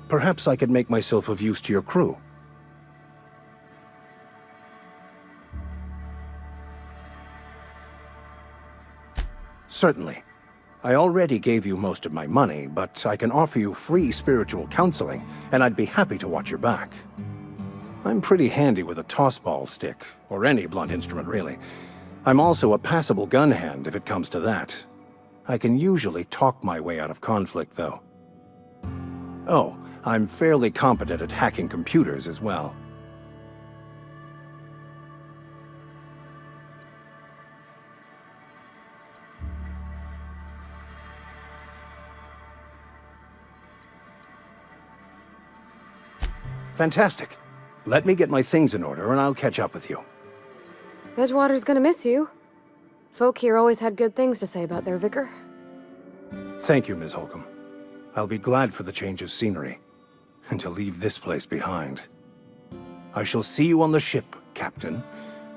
Perhaps I could make myself of use to your crew. Certainly. I already gave you most of my money, but I can offer you free spiritual counseling, and I'd be happy to watch your back. I'm pretty handy with a tossball stick, or any blunt instrument really. I'm also a passable gun hand if it comes to that. I can usually talk my way out of conflict, though. Oh, I'm fairly competent at hacking computers as well. Fantastic. Let me get my things in order and I'll catch up with you. Edgewater's gonna miss you. Folk here always had good things to say about their vicar. Thank you, Ms. Holcomb. I'll be glad for the change of scenery, and to leave this place behind. I shall see you on the ship, Captain,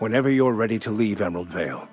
whenever you're ready to leave Emerald Vale.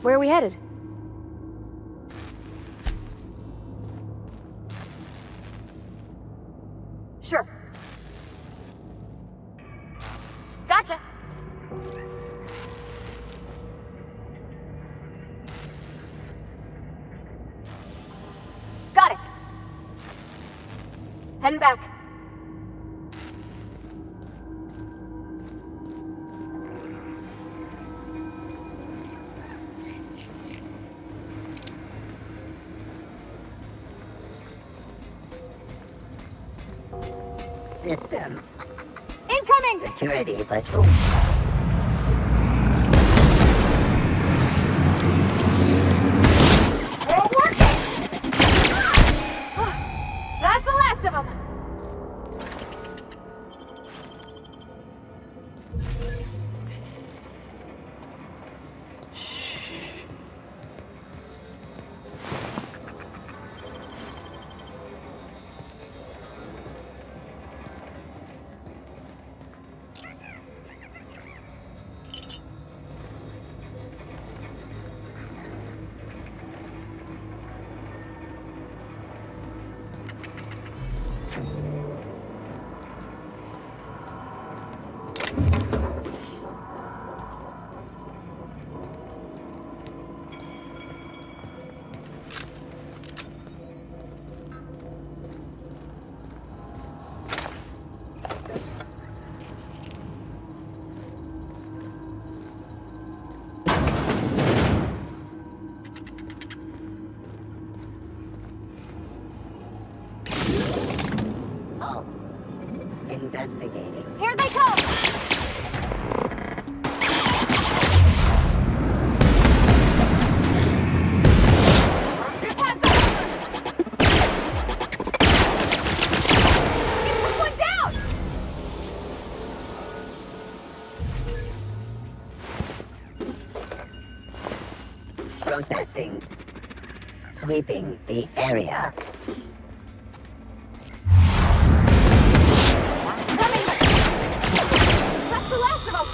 Where are we headed? Sure. Gotcha. Got it. Heading back. System. Incoming! Security patrol. We're working! That's the last of them! vault. Investigating. Here they come! Processing. Sweeping the area. That's the last of them!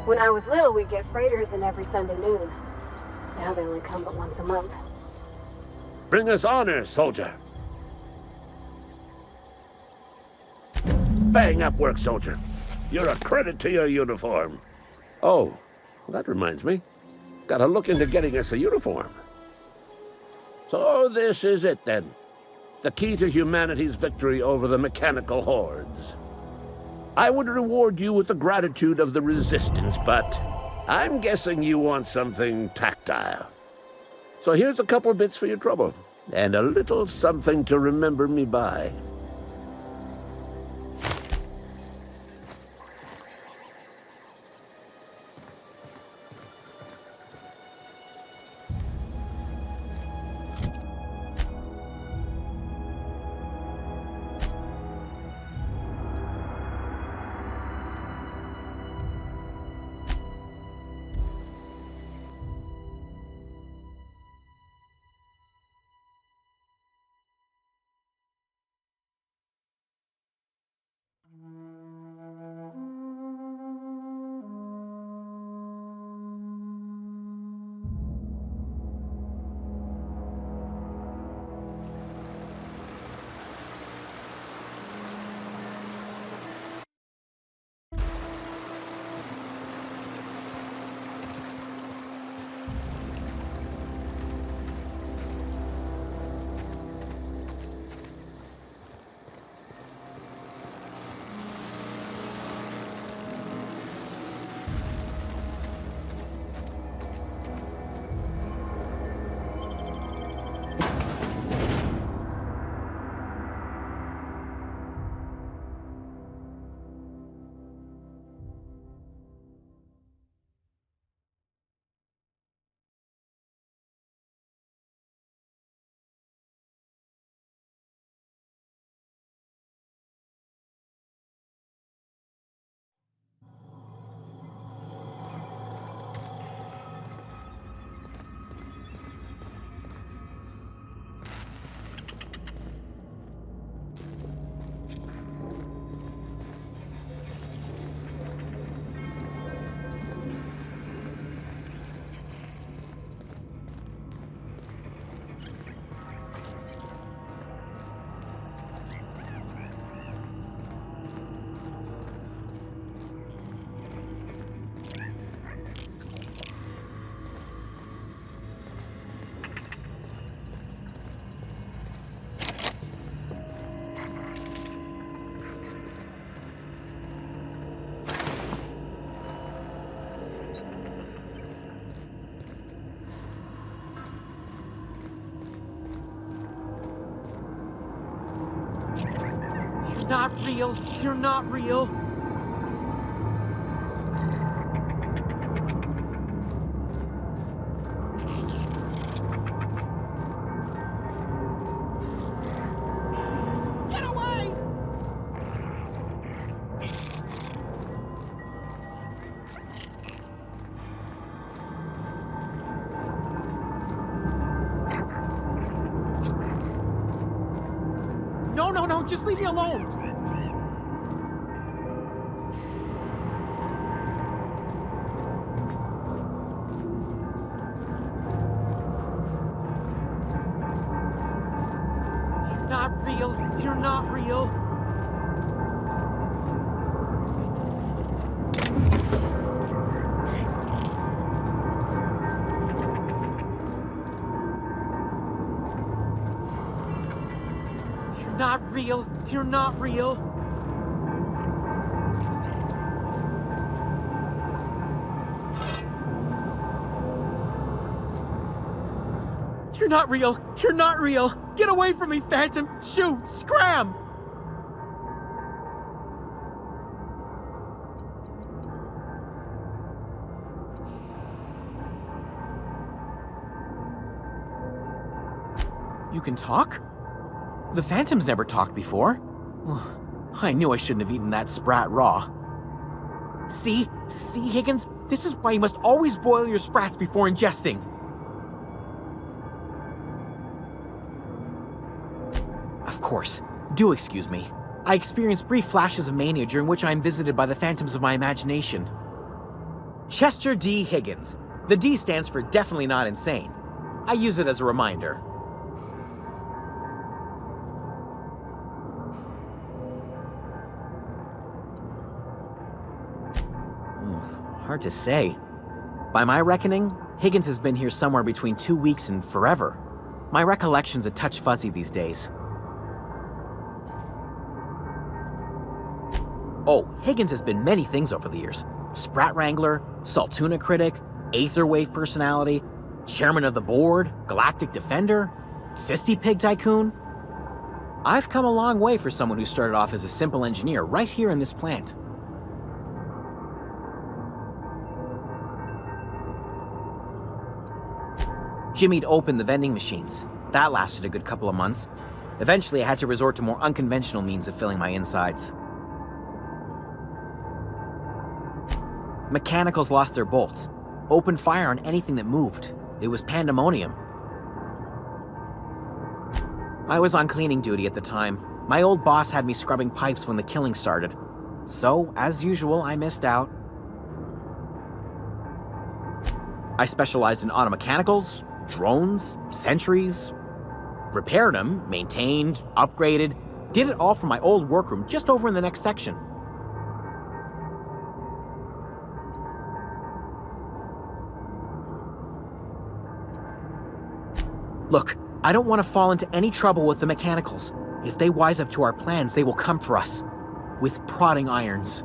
When I was little, we'd get freighters in every Sunday noon. Now they only come but once a month. Bring us honor, soldier. Bang up work, soldier. You're a credit to your uniform. Oh, that reminds me. Gotta look into getting us a uniform. So this is it, then. The key to humanity's victory over the mechanical hordes. I would reward you with the gratitude of the Resistance, but I'm guessing you want something tactile. So here's a couple bits for your trouble, and a little something to remember me by. Not real. You're not real. Get away! No, just leave me alone. Not real. You're not real. You're not real. You're not real. You're not real. You're not real. Get away from me, Phantom. Shoot. Scram. You can talk? The Phantom's never talked before. I knew I shouldn't have eaten that sprat raw. See, Higgins? This is why you must always boil your sprats before ingesting. Of course. Do excuse me. I experience brief flashes of mania during which I am visited by the phantoms of my imagination. Chester D. Higgins. The D stands for definitely not insane. I use it as a reminder. Hard to say. By my reckoning, Higgins has been here somewhere between 2 weeks and forever. My recollection's a touch fuzzy these days. Oh, Higgins has been many things over the years. Sprat Wrangler, Saltuna critic, Aetherwave personality, chairman of the board, galactic defender, Sisty Pig tycoon. I've come a long way for someone who started off as a simple engineer right here in this plant. Jimmy'd opened the vending machines. That lasted a good couple of months. Eventually, I had to resort to more unconventional means of filling my insides. Mechanicals lost their bolts. Opened fire on anything that moved. It was pandemonium. I was on cleaning duty at the time. My old boss had me scrubbing pipes when the killing started. So, as usual, I missed out. I specialized in automechanicals, drones, sentries, repaired them, maintained, upgraded, did it all from my old workroom just over in the next section. Look, I don't want to fall into any trouble with the mechanicals. If they wise up to our plans, they will come for us. With prodding irons.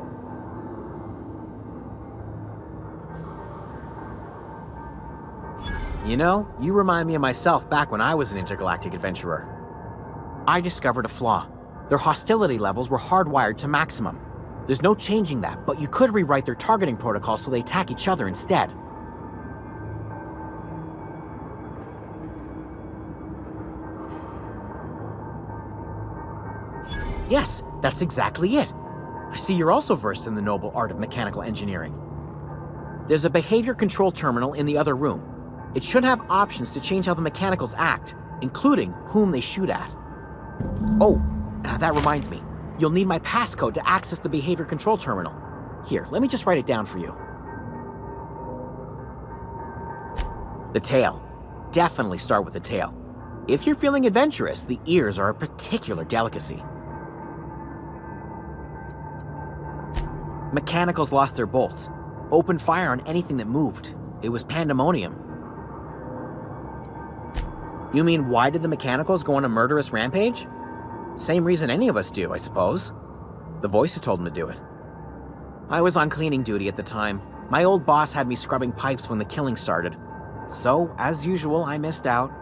You know, you remind me of myself back when I was an intergalactic adventurer. I discovered a flaw. Their hostility levels were hardwired to maximum. There's no changing that, but you could rewrite their targeting protocol so they attack each other instead. Yes, that's exactly it. I see you're also versed in the noble art of mechanical engineering. There's a behavior control terminal in the other room. It should have options to change how the mechanicals act, including whom they shoot at. Oh, that reminds me. You'll need my passcode to access the behavior control terminal. Here, let me just write it down for you. The tail. Definitely start with the tail. If you're feeling adventurous, the ears are a particular delicacy. Mechanicals lost their bolts. Opened fire on anything that moved. It was pandemonium. You mean, why did the mechanicals go on a murderous rampage? Same reason any of us do, I suppose. The voices told them to do it. I was on cleaning duty at the time. My old boss had me scrubbing pipes when the killing started. So, as usual, I missed out.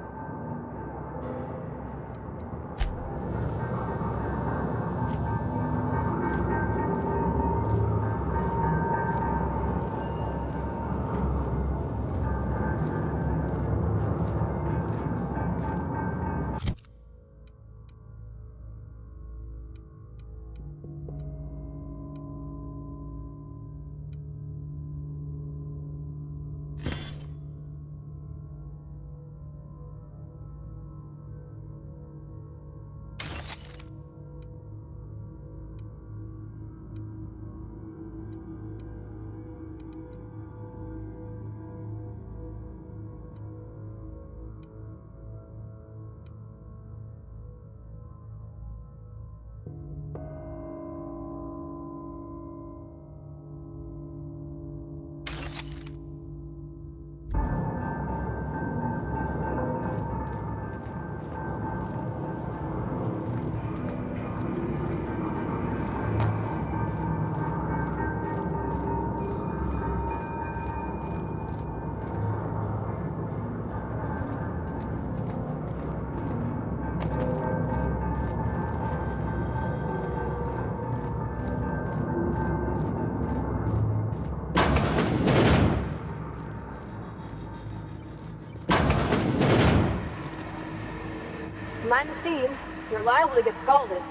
Mind the steam. You're liable to get scalded.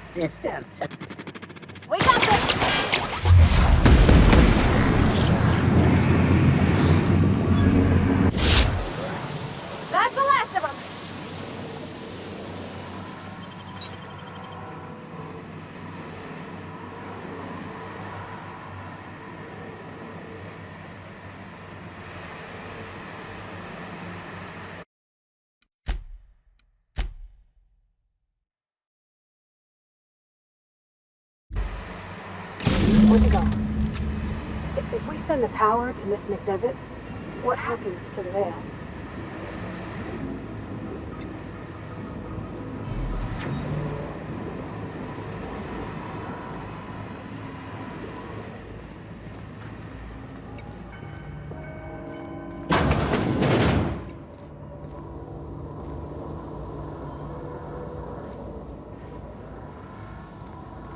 Systems. We got this! That's the last of them! Where'd you go? If we send the power to Miss McDevitt, what happens to the veil?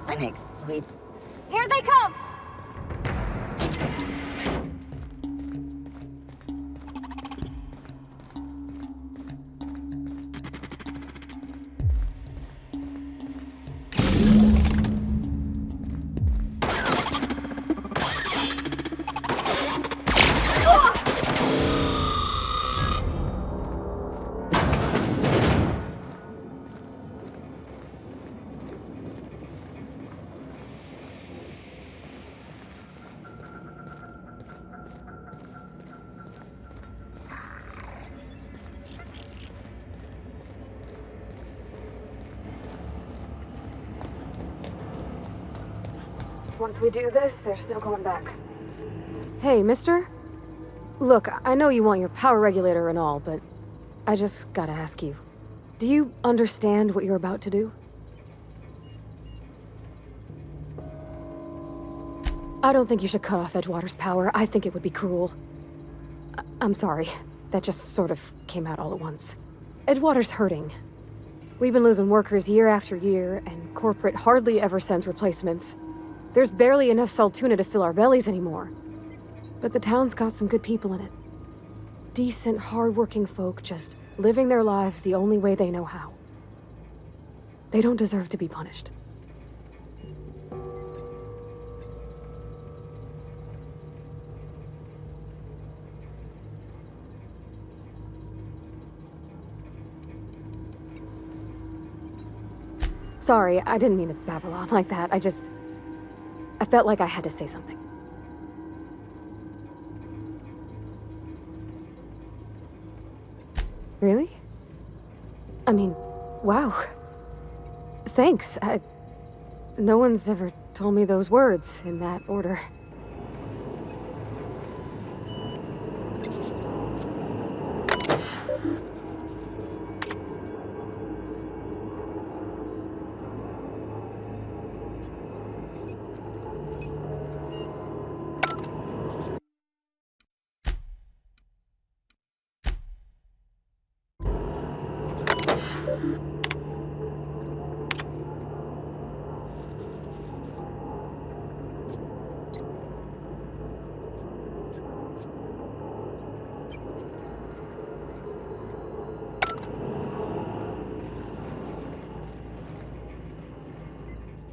Phoenix, sweet. Here they come! Once we do this, there's no going back. Hey, mister? Look, I know you want your power regulator and all, but I just gotta ask you. Do you understand what you're about to do? I don't think you should cut off Edgewater's power. I think it would be cruel. I'm sorry. That just sort of came out all at once. Edgewater's hurting. We've been losing workers year after year, and corporate hardly ever sends replacements. There's barely enough Saltuna to fill our bellies anymore. But the town's got some good people in it. Decent, hard-working folk just living their lives the only way they know how. They don't deserve to be punished. Sorry, I didn't mean to babble on like that. I felt like I had to say something. Really? I mean, wow. Thanks. No one's ever told me those words in that order.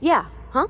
Yeah, huh?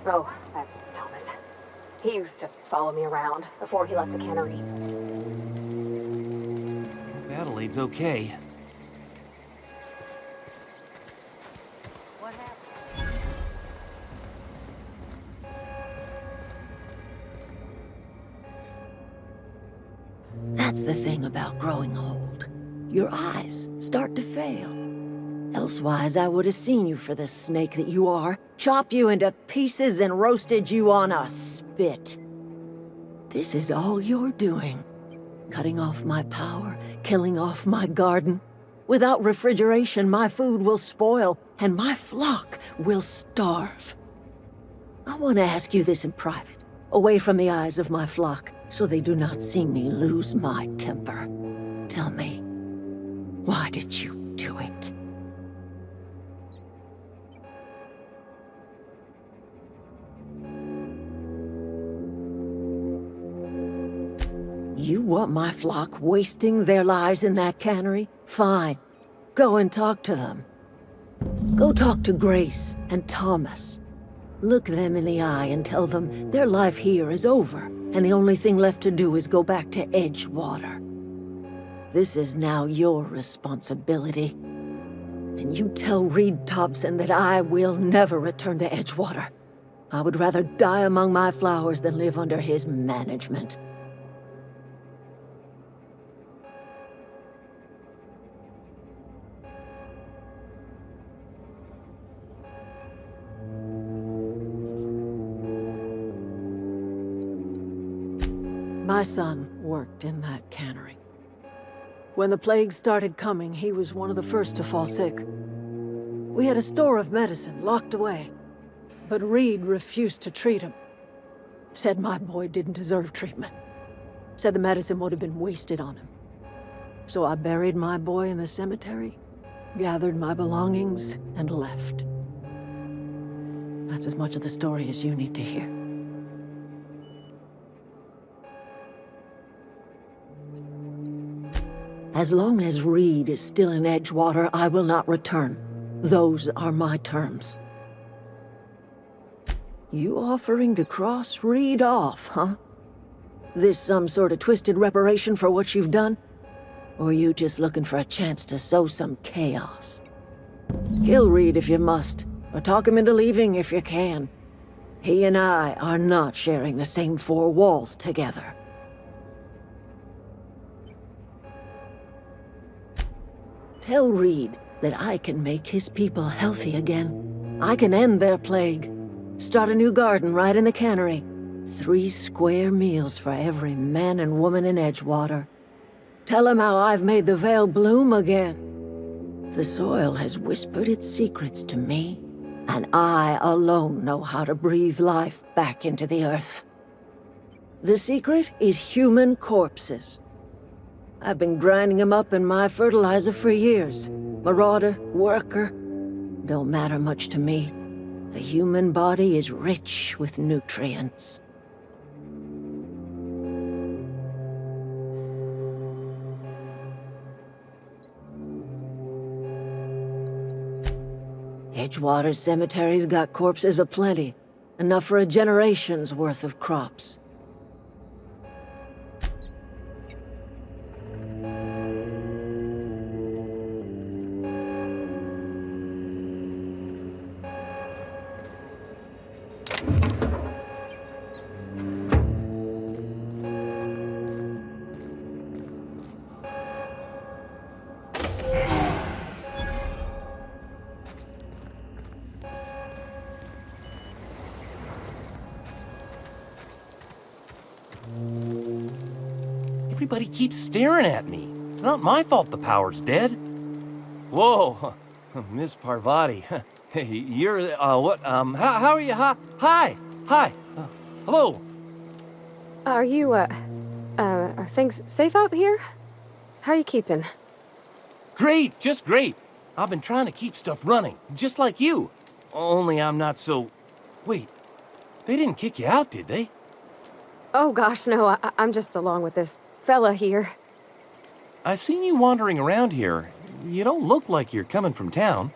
Oh, that's Thomas. He used to follow me around before he left the cannery. Adelaide's okay. That's the thing about growing old. Your eyes start to fail. Elsewise, I would have seen you for the snake that you are, chopped you into pieces and roasted you on a spit. This is all you're doing. Cutting off my power, killing off my garden. Without refrigeration, my food will spoil, and my flock will starve. I want to ask you this in private, away from the eyes of my flock, so they do not see me lose my temper. Tell me, why did you do it? You want my flock wasting their lives in that cannery? Fine. Go and talk to them. Go talk to Grace and Thomas. Look them in the eye and tell them their life here is over, and the only thing left to do is go back to Edgewater. This is now your responsibility. And you tell Reed Thompson that I will never return to Edgewater. I would rather die among my flowers than live under his management. My son worked in that cannery. When the plague started coming, he was one of the first to fall sick. We had a store of medicine locked away, but Reed refused to treat him. Said my boy didn't deserve treatment. Said the medicine would have been wasted on him. So I buried my boy in the cemetery, gathered my belongings, and left. That's as much of the story as you need to hear. As long as Reed is still in Edgewater, I will not return. Those are my terms. You offering to cross Reed off, huh? This some sort of twisted reparation for what you've done? Or you just looking for a chance to sow some chaos? Kill Reed if you must, or talk him into leaving if you can. He and I are not sharing the same four walls together. Tell Reed that I can make his people healthy again. I can end their plague. Start a new garden right in the cannery. 3 square meals for every man and woman in Edgewater. Tell him how I've made the Vale bloom again. The soil has whispered its secrets to me, and I alone know how to breathe life back into the earth. The secret is human corpses. I've been grinding them up in my fertilizer for years. Marauder, worker, don't matter much to me. The human body is rich with nutrients. Edgewater Cemetery's got corpses aplenty, enough for a generation's worth of crops. Everybody keeps staring at me. It's not my fault the power's dead. Whoa, Miss Parvati. Hey, you're, what, how are you? Hi, hello. Are you, are things safe out here? How are you keeping? Great, just great. I've been trying to keep stuff running, just like you. Only I'm not so... Wait, they didn't kick you out, did they? Oh gosh, no, I'm just along with this fella here. I seen you wandering around here. You don't look like you're coming from town.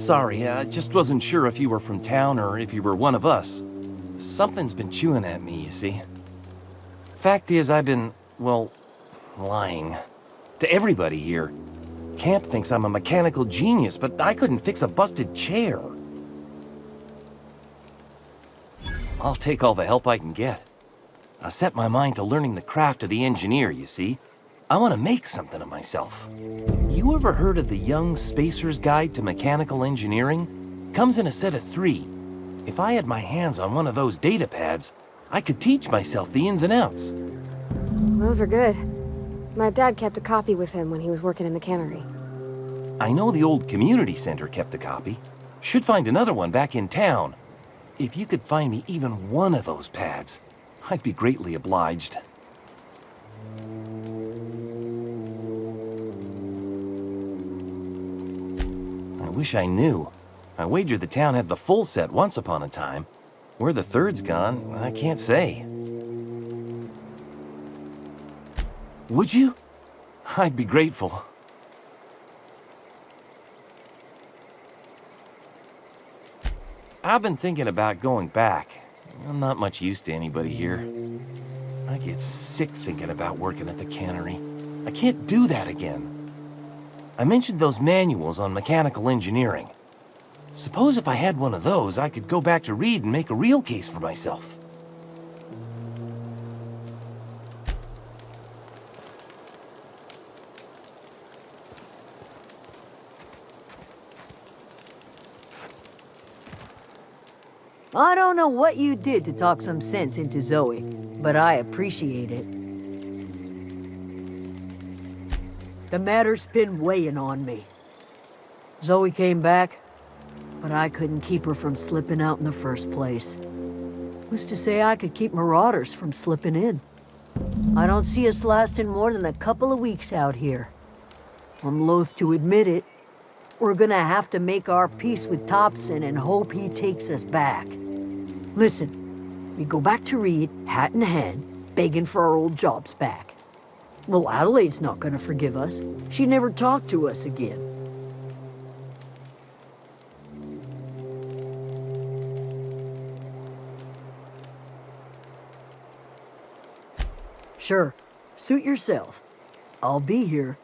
sorry. I just wasn't sure if you were from town or if you were one of us. Something's been chewing at me, you see. Fact is, I've been, well, lying. To everybody here. Camp thinks I'm a mechanical genius, but I couldn't fix a busted chair. I'll take all the help I can get. I set my mind to learning the craft of the engineer, you see. I want to make something of myself. You ever heard of the Young Spacer's Guide to Mechanical Engineering? Comes in a set of 3. If I had my hands on one of those data pads, I could teach myself the ins and outs. Those are good. My dad kept a copy with him when he was working in the cannery. I know the old community center kept a copy. Should find another one back in town. If you could find me even one of those pads, I'd be greatly obliged. I wish I knew. I wager the town had the full set once upon a time. Where the third's gone, I can't say. Would you? I'd be grateful. I've been thinking about going back. I'm not much use to anybody here. I get sick thinking about working at the cannery. I can't do that again. I mentioned those manuals on mechanical engineering. Suppose if I had one of those, I could go back to Reed and make a real case for myself. I don't know what you did to talk some sense into Zoe, but I appreciate it. The matter's been weighing on me. Zoe came back, but I couldn't keep her from slipping out in the first place. Who's to say I could keep marauders from slipping in? I don't see us lasting more than a couple of weeks out here. I'm loath to admit it. We're gonna have to make our peace with Thompson and hope he takes us back. Listen, we go back to Reed, hat in hand, begging for our old jobs back. Well, Adelaide's not gonna forgive us. She never talked to us again. Sure, suit yourself. I'll be here.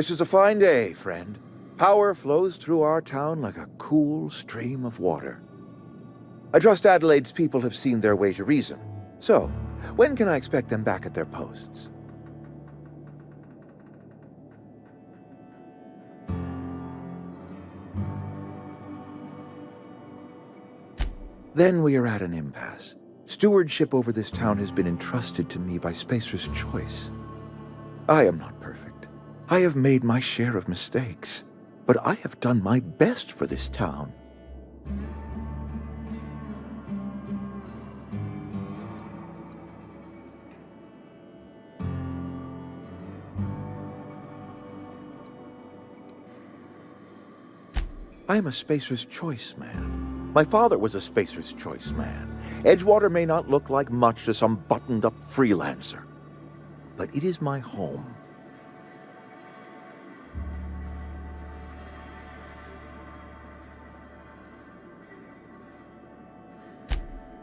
This is a fine day, friend. Power flows through our town like a cool stream of water. I trust Adelaide's people have seen their way to reason. So, when can I expect them back at their posts? Then we are at an impasse. Stewardship over this town has been entrusted to me by Spacer's Choice. I am not perfect. I have made my share of mistakes, but I have done my best for this town. I am a Spacer's Choice man. My father was a Spacer's Choice man. Edgewater may not look like much to some buttoned-up freelancer, but it is my home.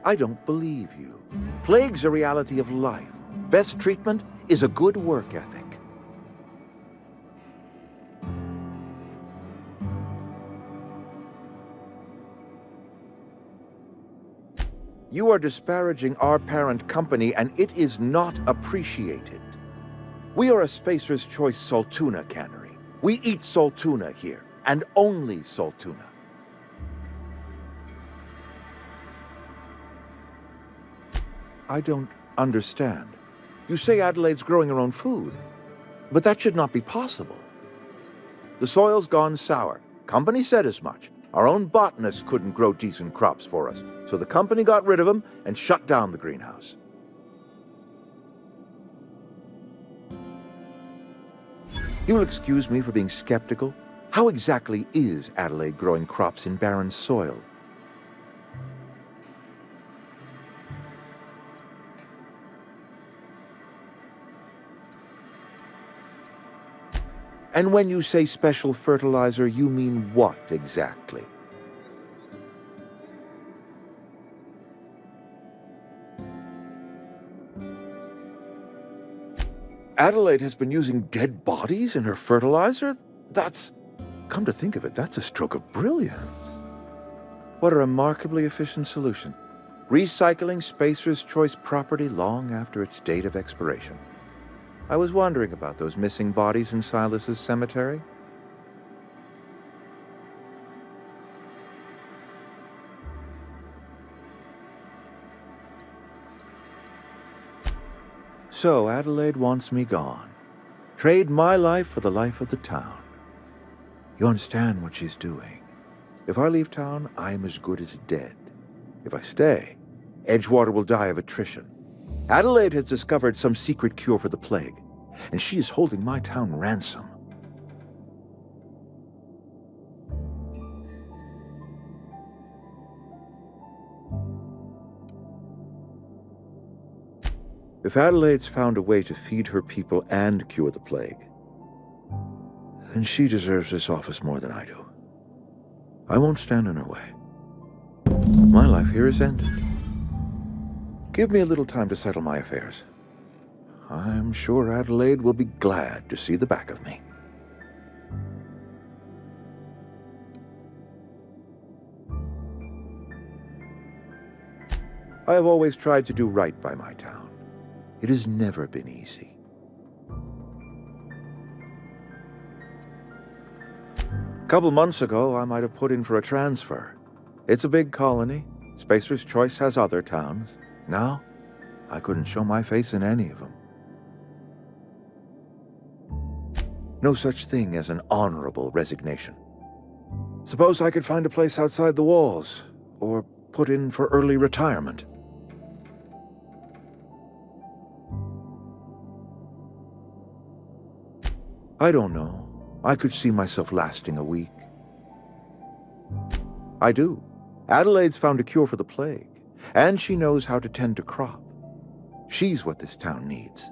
I don't believe you. Plague's a reality of life. Best treatment is a good work ethic. You are disparaging our parent company, and it is not appreciated. We are a Spacer's Choice Saltuna cannery. We eat Saltuna here, and only Saltuna. I don't understand. You say Adelaide's growing her own food, but that should not be possible. The soil's gone sour. Company said as much. Our own botanists couldn't grow decent crops for us, so the company got rid of them and shut down the greenhouse. You'll excuse me for being skeptical. How exactly is Adelaide growing crops in barren soil? And when you say special fertilizer, you mean what exactly? Adelaide has been using dead bodies in her fertilizer? Come to think of it, that's a stroke of brilliance. What a remarkably efficient solution. Recycling Spacer's Choice property long after its date of expiration. I was wondering about those missing bodies in Silas's cemetery. So Adelaide wants me gone. Trade my life for the life of the town. You understand what she's doing. If I leave town, I'm as good as dead. If I stay, Edgewater will die of attrition. Adelaide has discovered some secret cure for the plague, and she is holding my town ransom. If Adelaide's found a way to feed her people and cure the plague, then she deserves this office more than I do. I won't stand in her way. My life here is ended. Give me a little time to settle my affairs. I'm sure Adelaide will be glad to see the back of me. I have always tried to do right by my town. It has never been easy. A couple months ago, I might have put in for a transfer. It's a big colony. Spacer's Choice has other towns. Now, I couldn't show my face in any of them. No such thing as an honorable resignation. Suppose I could find a place outside the walls, or put in for early retirement. I don't know. I could see myself lasting a week. I do. Adelaide's found a cure for the plague, and she knows how to tend to crop. She's what this town needs.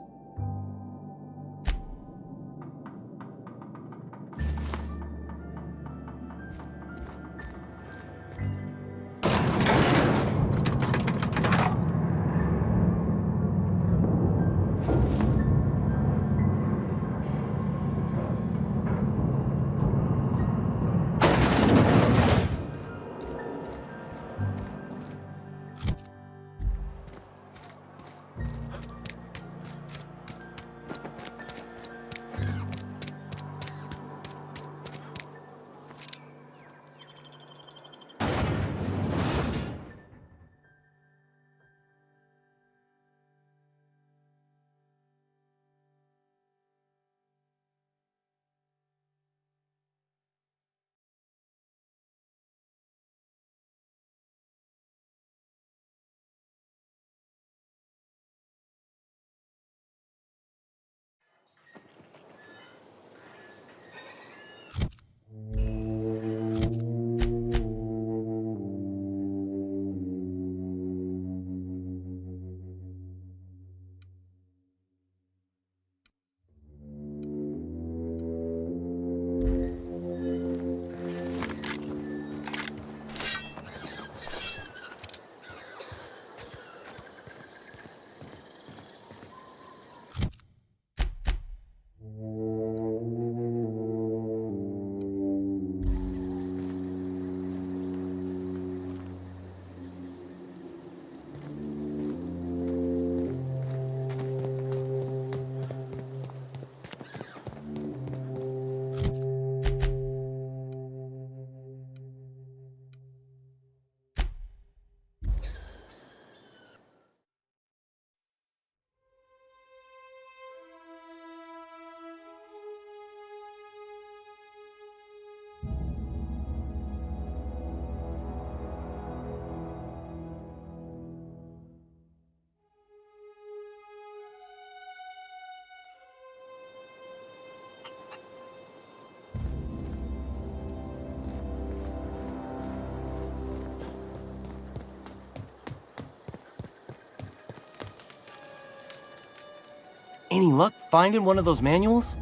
Any luck finding one of those manuals?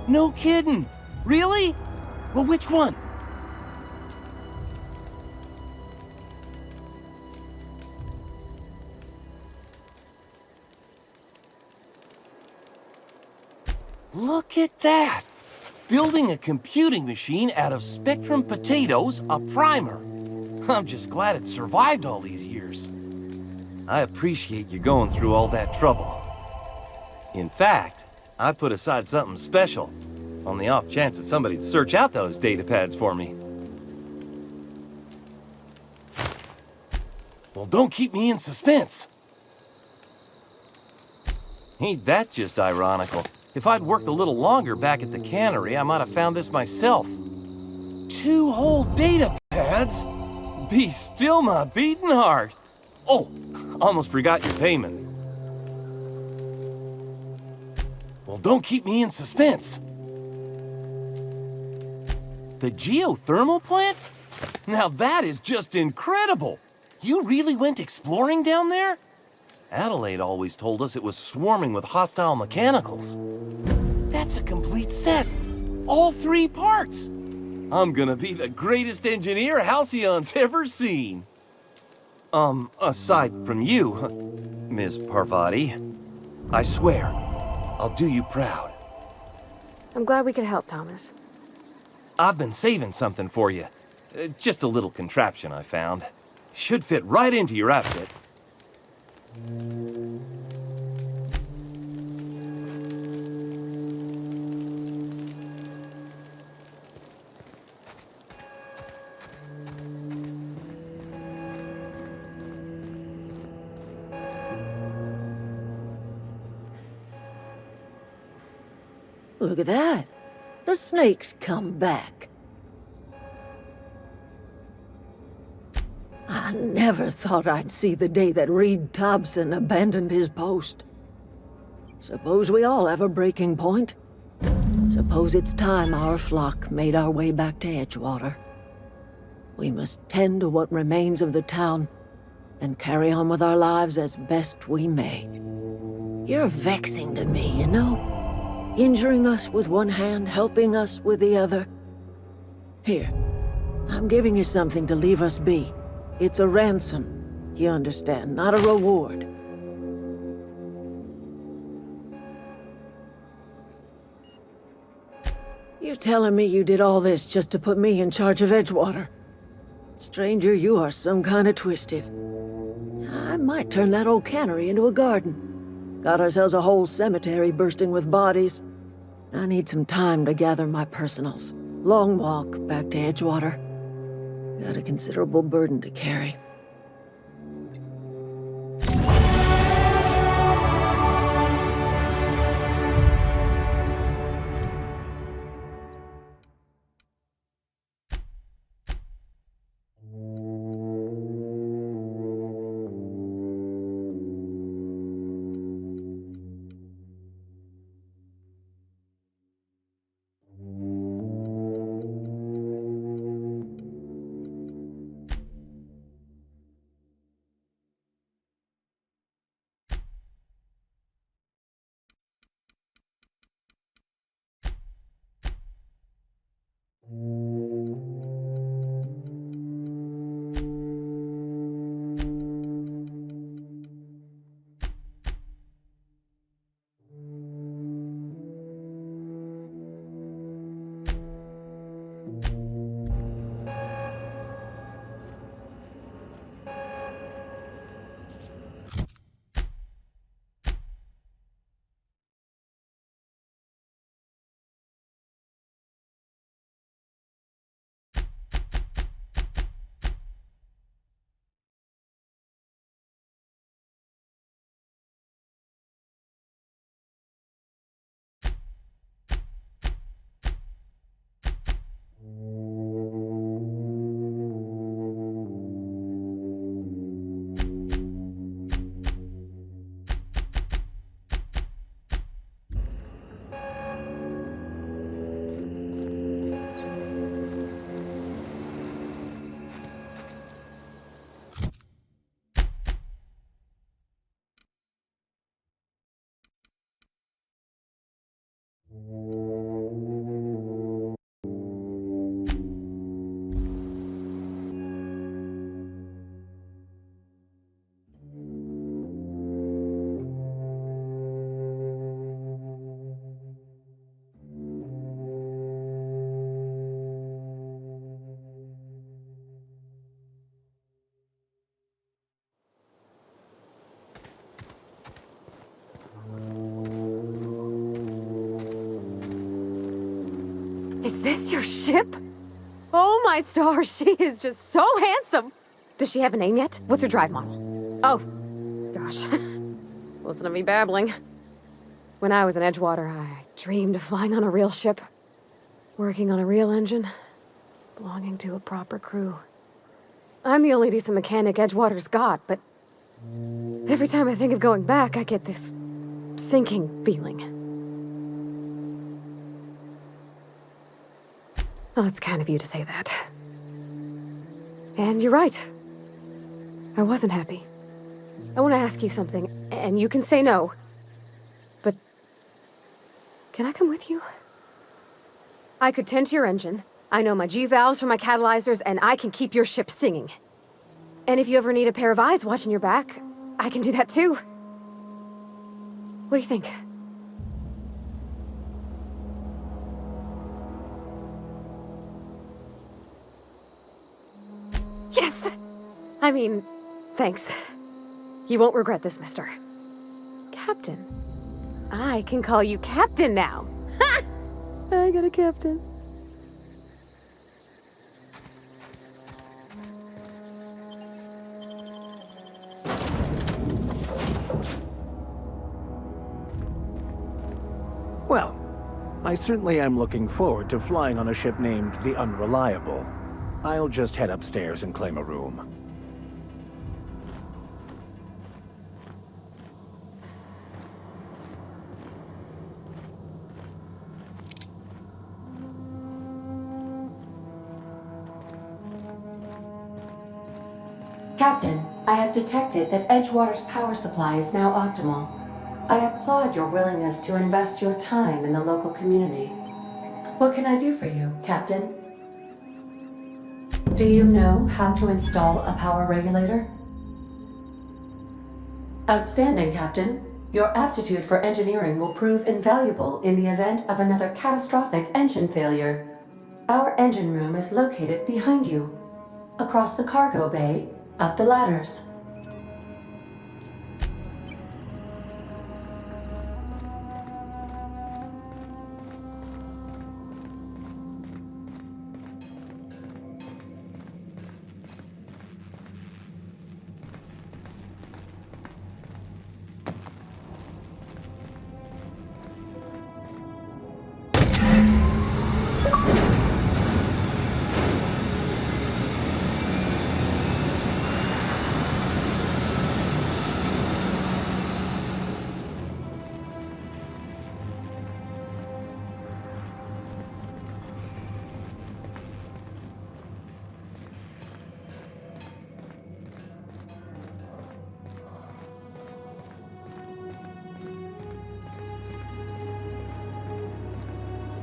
No kidding! Really? Well, which one? Look at that! Building a computing machine out of Spectrum potatoes, a primer. I'm just glad it survived all these years. I appreciate you going through all that trouble. In fact, I put aside something special, on the off chance that somebody'd search out those data pads for me. Well, don't keep me in suspense. Ain't that just ironical? If I'd worked a little longer back at the cannery, I might have found this myself. 2 whole data pads? Be still my beating heart. Oh, almost forgot your payment. Well, don't keep me in suspense. The geothermal plant? Now that is just incredible. You really went exploring down there? Adelaide always told us it was swarming with hostile mechanicals. That's a complete set. All 3 parts. I'm gonna be the greatest engineer Halcyon's ever seen. Aside from you, Miss Parvati, I swear, I'll do you proud. I'm glad we could help, Thomas. I've been saving something for you. Just a little contraption I found. Should fit right into your outfit. Look at that. The snake's come back. I never thought I'd see the day that Reed Thompson abandoned his post. Suppose we all have a breaking point. Suppose it's time our flock made our way back to Edgewater. We must tend to what remains of the town and carry on with our lives as best we may. You're vexing to me, you know? Injuring us with one hand, helping us with the other. Here, I'm giving you something to leave us be. It's a ransom, you understand, not a reward. You're telling me you did all this just to put me in charge of Edgewater? Stranger, you are some kind of twisted. I might turn that old cannery into a garden. Got ourselves a whole cemetery bursting with bodies. I need some time to gather my personals. Long walk back to Edgewater. Got a considerable burden to carry. Is this your ship? Oh my stars, she is just so handsome! Does she have a name yet? What's her drive model? Oh, gosh. Listen to me babbling. When I was in Edgewater, I dreamed of flying on a real ship, working on a real engine, belonging to a proper crew. I'm the only decent mechanic Edgewater's got, but every time I think of going back, I get this sinking feeling. Well, it's kind of you to say that. And you're right. I wasn't happy. I want to ask you something, and you can say no. But can I come with you? I could tend to your engine. I know my G-valves from my catalyzers, and I can keep your ship singing. And if you ever need a pair of eyes watching your back, I can do that too. What do you think? Yes! I mean, thanks. You won't regret this, mister. Captain. I can call you Captain now. Ha! I got a captain. Well, I certainly am looking forward to flying on a ship named the Unreliable. I'll just head upstairs and claim a room. Captain, I have detected that Edgewater's power supply is now optimal. I applaud your willingness to invest your time in the local community. What can I do for you, Captain? Do you know how to install a power regulator? Outstanding, Captain. Your aptitude for engineering will prove invaluable in the event of another catastrophic engine failure. Our engine room is located behind you, across the cargo bay, up the ladders.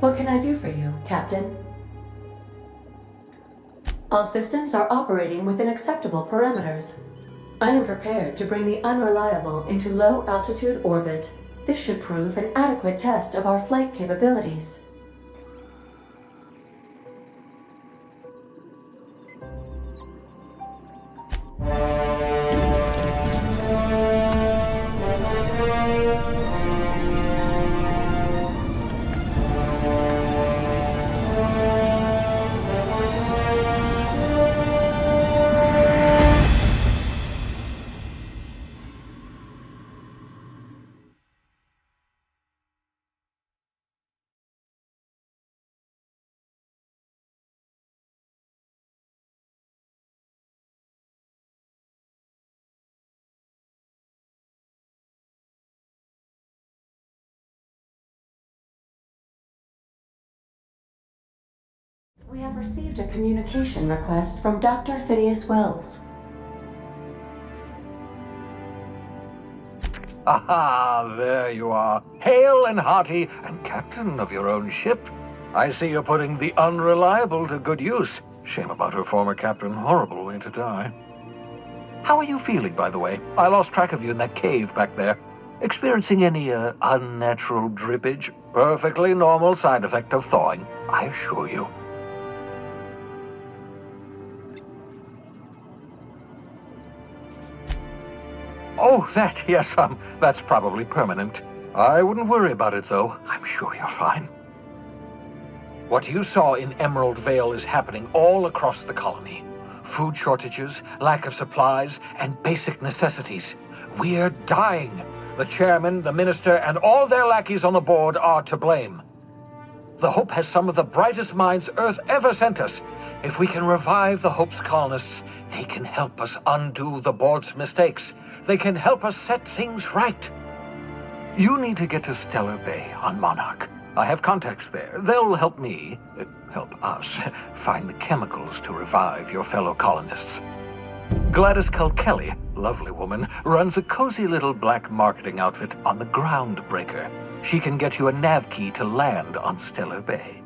What can I do for you, Captain? All systems are operating within acceptable parameters. I am prepared to bring the Unreliable into low-altitude orbit. This should prove an adequate test of our flight capabilities. We have received a communication request from Dr. Phineas Wells. Aha, there you are, hale and hearty and captain of your own ship. I see you're putting the Unreliable to good use. Shame about her former captain, horrible way to die. How are you feeling, by the way? I lost track of you in that cave back there. Experiencing any, unnatural drippage? Perfectly normal side effect of thawing, I assure you. Oh, that, yes, that's probably permanent. I wouldn't worry about it, though. I'm sure you're fine. What you saw in Emerald Vale is happening all across the colony. Food shortages, lack of supplies, and basic necessities. We're dying. The chairman, the minister, and all their lackeys on the board are to blame. The Hope has some of the brightest minds Earth ever sent us. If we can revive the Hope's colonists, they can help us undo the board's mistakes. They can help us set things right. You need to get to Stellar Bay on Monarch. I have contacts there. They'll help me, help us, find the chemicals to revive your fellow colonists. Gladys Culkelly, lovely woman, runs a cozy little black marketing outfit on the Groundbreaker. She can get you a nav key to land on Stellar Bay.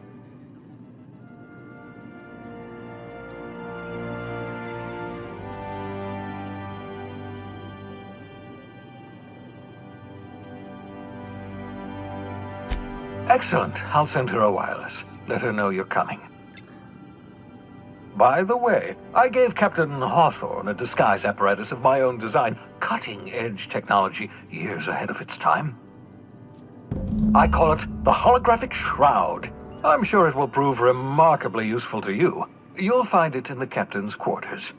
Excellent. I'll send her a wireless. Let her know you're coming. By the way, I gave Captain Hawthorne a disguise apparatus of my own design, cutting-edge technology years ahead of its time. I call it the Holographic Shroud. I'm sure it will prove remarkably useful to you. You'll find it in the captain's quarters.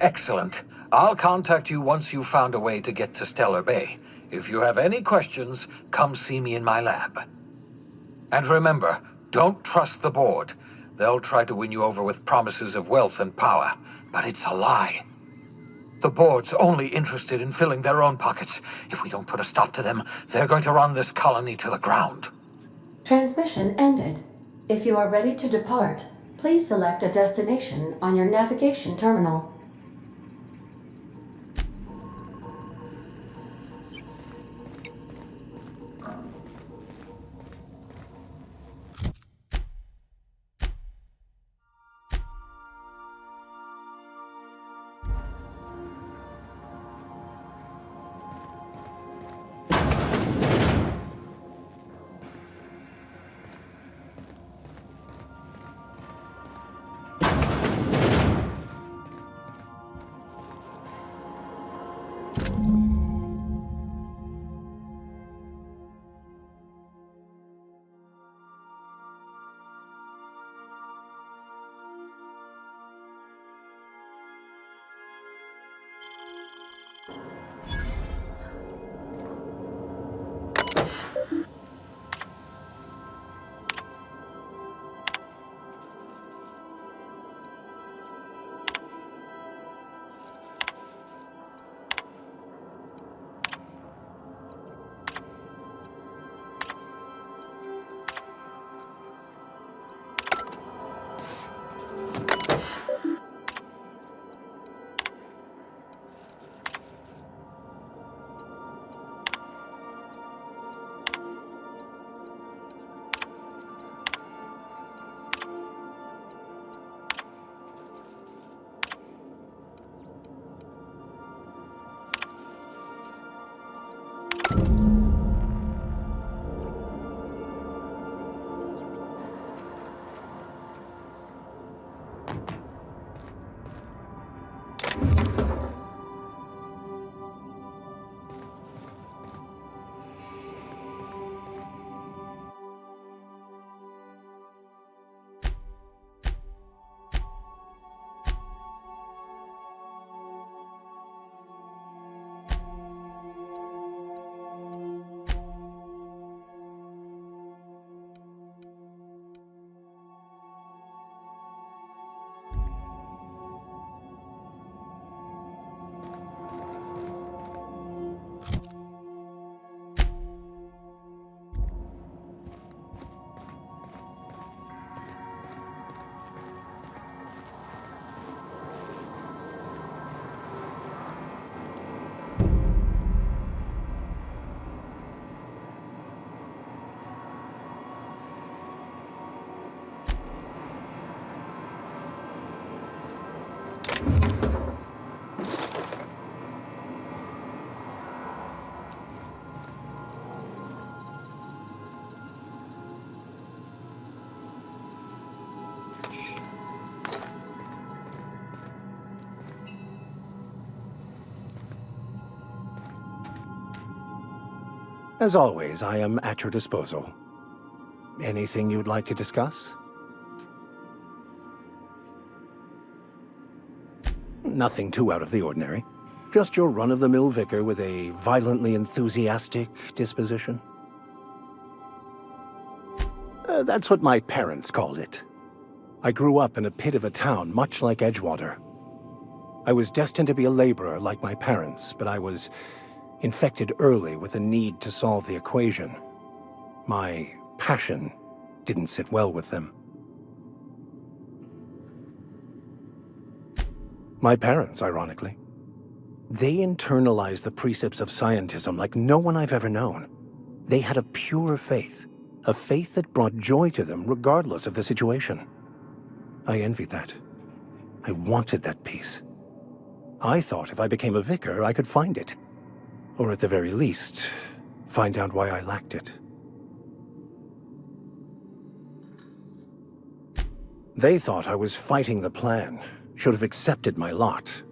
Excellent. I'll contact you once you've found a way to get to Stellar Bay. If you have any questions, come see me in my lab. And remember, don't trust the board. They'll try to win you over with promises of wealth and power, but it's a lie. The board's only interested in filling their own pockets. If we don't put a stop to them, they're going to run this colony to the ground. Transmission ended. If you are ready to depart, please select a destination on your navigation terminal. As always, I am at your disposal. Anything you'd like to discuss? Nothing too out of the ordinary. Just your run-of-the-mill vicar with a violently enthusiastic disposition. That's what my parents called it. I grew up in a pit of a town much like Edgewater. I was destined to be a laborer like my parents, but I was infected early with a need to solve the equation. My passion didn't sit well with them. My parents, ironically. They internalized the precepts of scientism like no one I've ever known. They had a pure faith, a faith that brought joy to them regardless of the situation. I envied that. I wanted that peace. I thought if I became a vicar, I could find it. Or at the very least, find out why I lacked it. They thought I was fighting the plan, should have accepted my lot.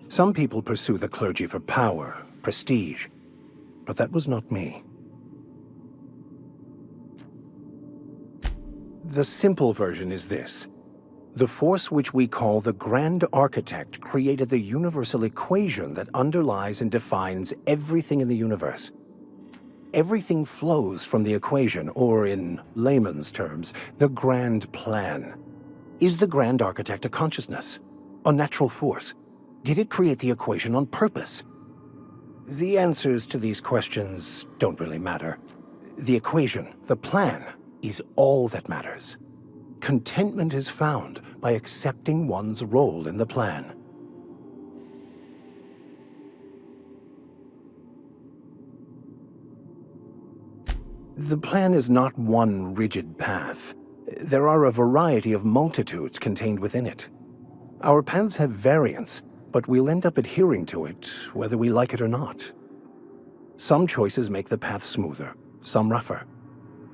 Some people pursue the clergy for power, prestige, but that was not me. The simple version is this. The force which we call the Grand Architect created the universal equation that underlies and defines everything in the universe. Everything flows from the equation, or in layman's terms, the grand plan. Is the Grand Architect a consciousness? A natural force? Did it create the equation on purpose? The answers to these questions don't really matter. The equation, the plan, is all that matters. Contentment is found by accepting one's role in the plan. The plan is not one rigid path. There are a variety of multitudes contained within it. Our paths have variance, but we'll end up adhering to it, whether we like it or not. Some choices make the path smoother, some rougher.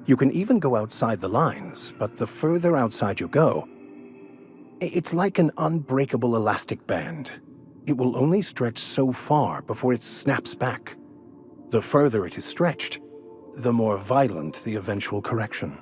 You can even go outside the lines, but the further outside you go, it's like an unbreakable elastic band. It will only stretch so far before it snaps back. The further it is stretched, the more violent the eventual correction.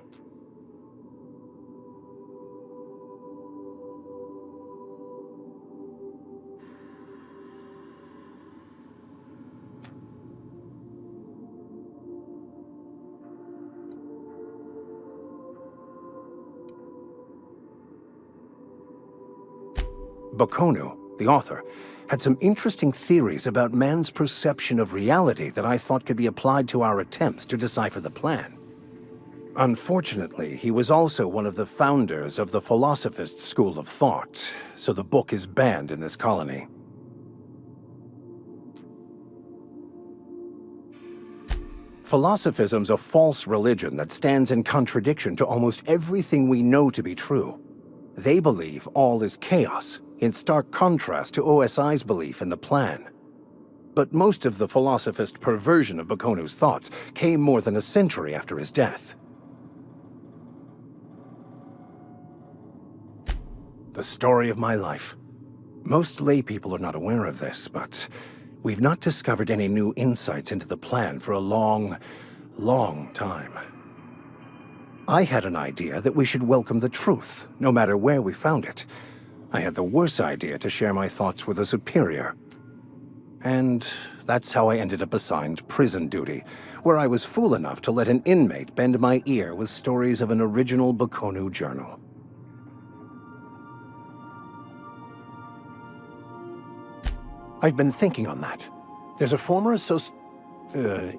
Baconu, the author, had some interesting theories about man's perception of reality that I thought could be applied to our attempts to decipher the plan. Unfortunately, he was also one of the founders of the Philosophist school of thought, so the book is banned in this colony. Philosophism's a false religion that stands in contradiction to almost everything we know to be true. They believe all is chaos, in stark contrast to OSI's belief in the plan. But most of the philosophist perversion of Baconu's thoughts came more than a century after his death. The story of my life. Most laypeople are not aware of this, but we've not discovered any new insights into the plan for a long, long time. I had an idea that we should welcome the truth, no matter where we found it. I had the worse idea to share my thoughts with a superior. And that's how I ended up assigned prison duty, where I was fool enough to let an inmate bend my ear with stories of an original Baconu journal. I've been thinking on that. There's a former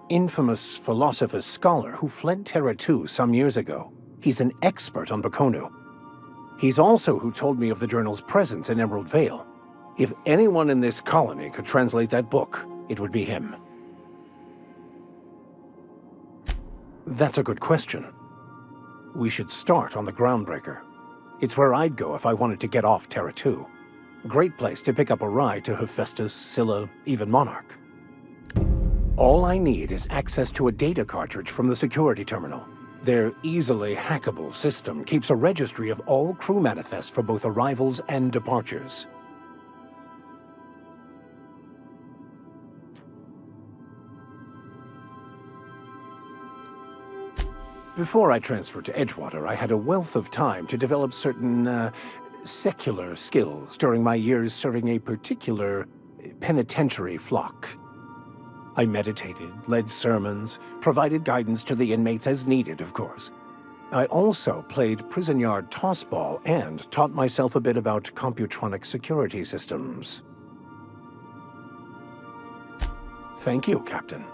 infamous philosopher scholar who fled Terra 2 some years ago. He's an expert on Baconu. He's also who told me of the journal's presence in Emerald Vale. If anyone in this colony could translate that book, it would be him. That's a good question. We should start on the Groundbreaker. It's where I'd go if I wanted to get off Terra 2. Great place to pick up a ride to Hephaestus, Scylla, even Monarch. All I need is access to a data cartridge from the security terminal. Their easily hackable system keeps a registry of all crew manifests for both arrivals and departures. Before I transferred to Edgewater, I had a wealth of time to develop certain, secular skills during my years serving a particular penitentiary flock. I meditated, led sermons, provided guidance to the inmates as needed, of course. I also played prison yard tossball and taught myself a bit about computronic security systems. Thank you, Captain.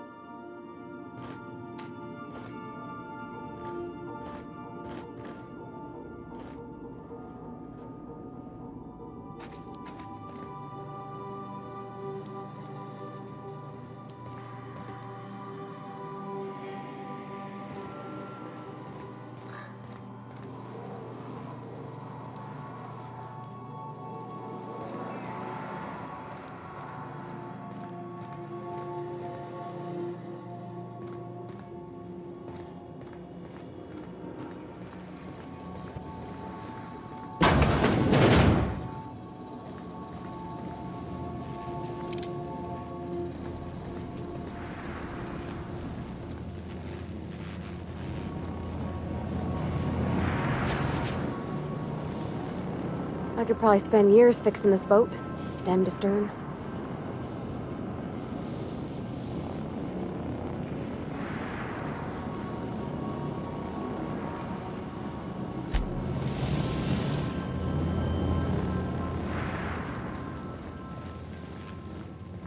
I could probably spend years fixing this boat, stem to stern.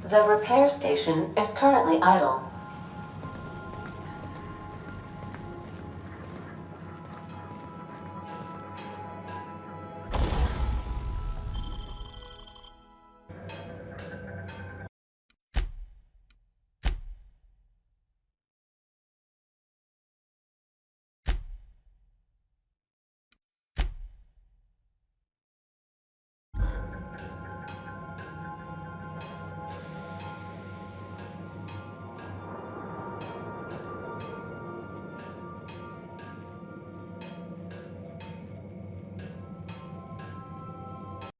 The repair station is currently idle.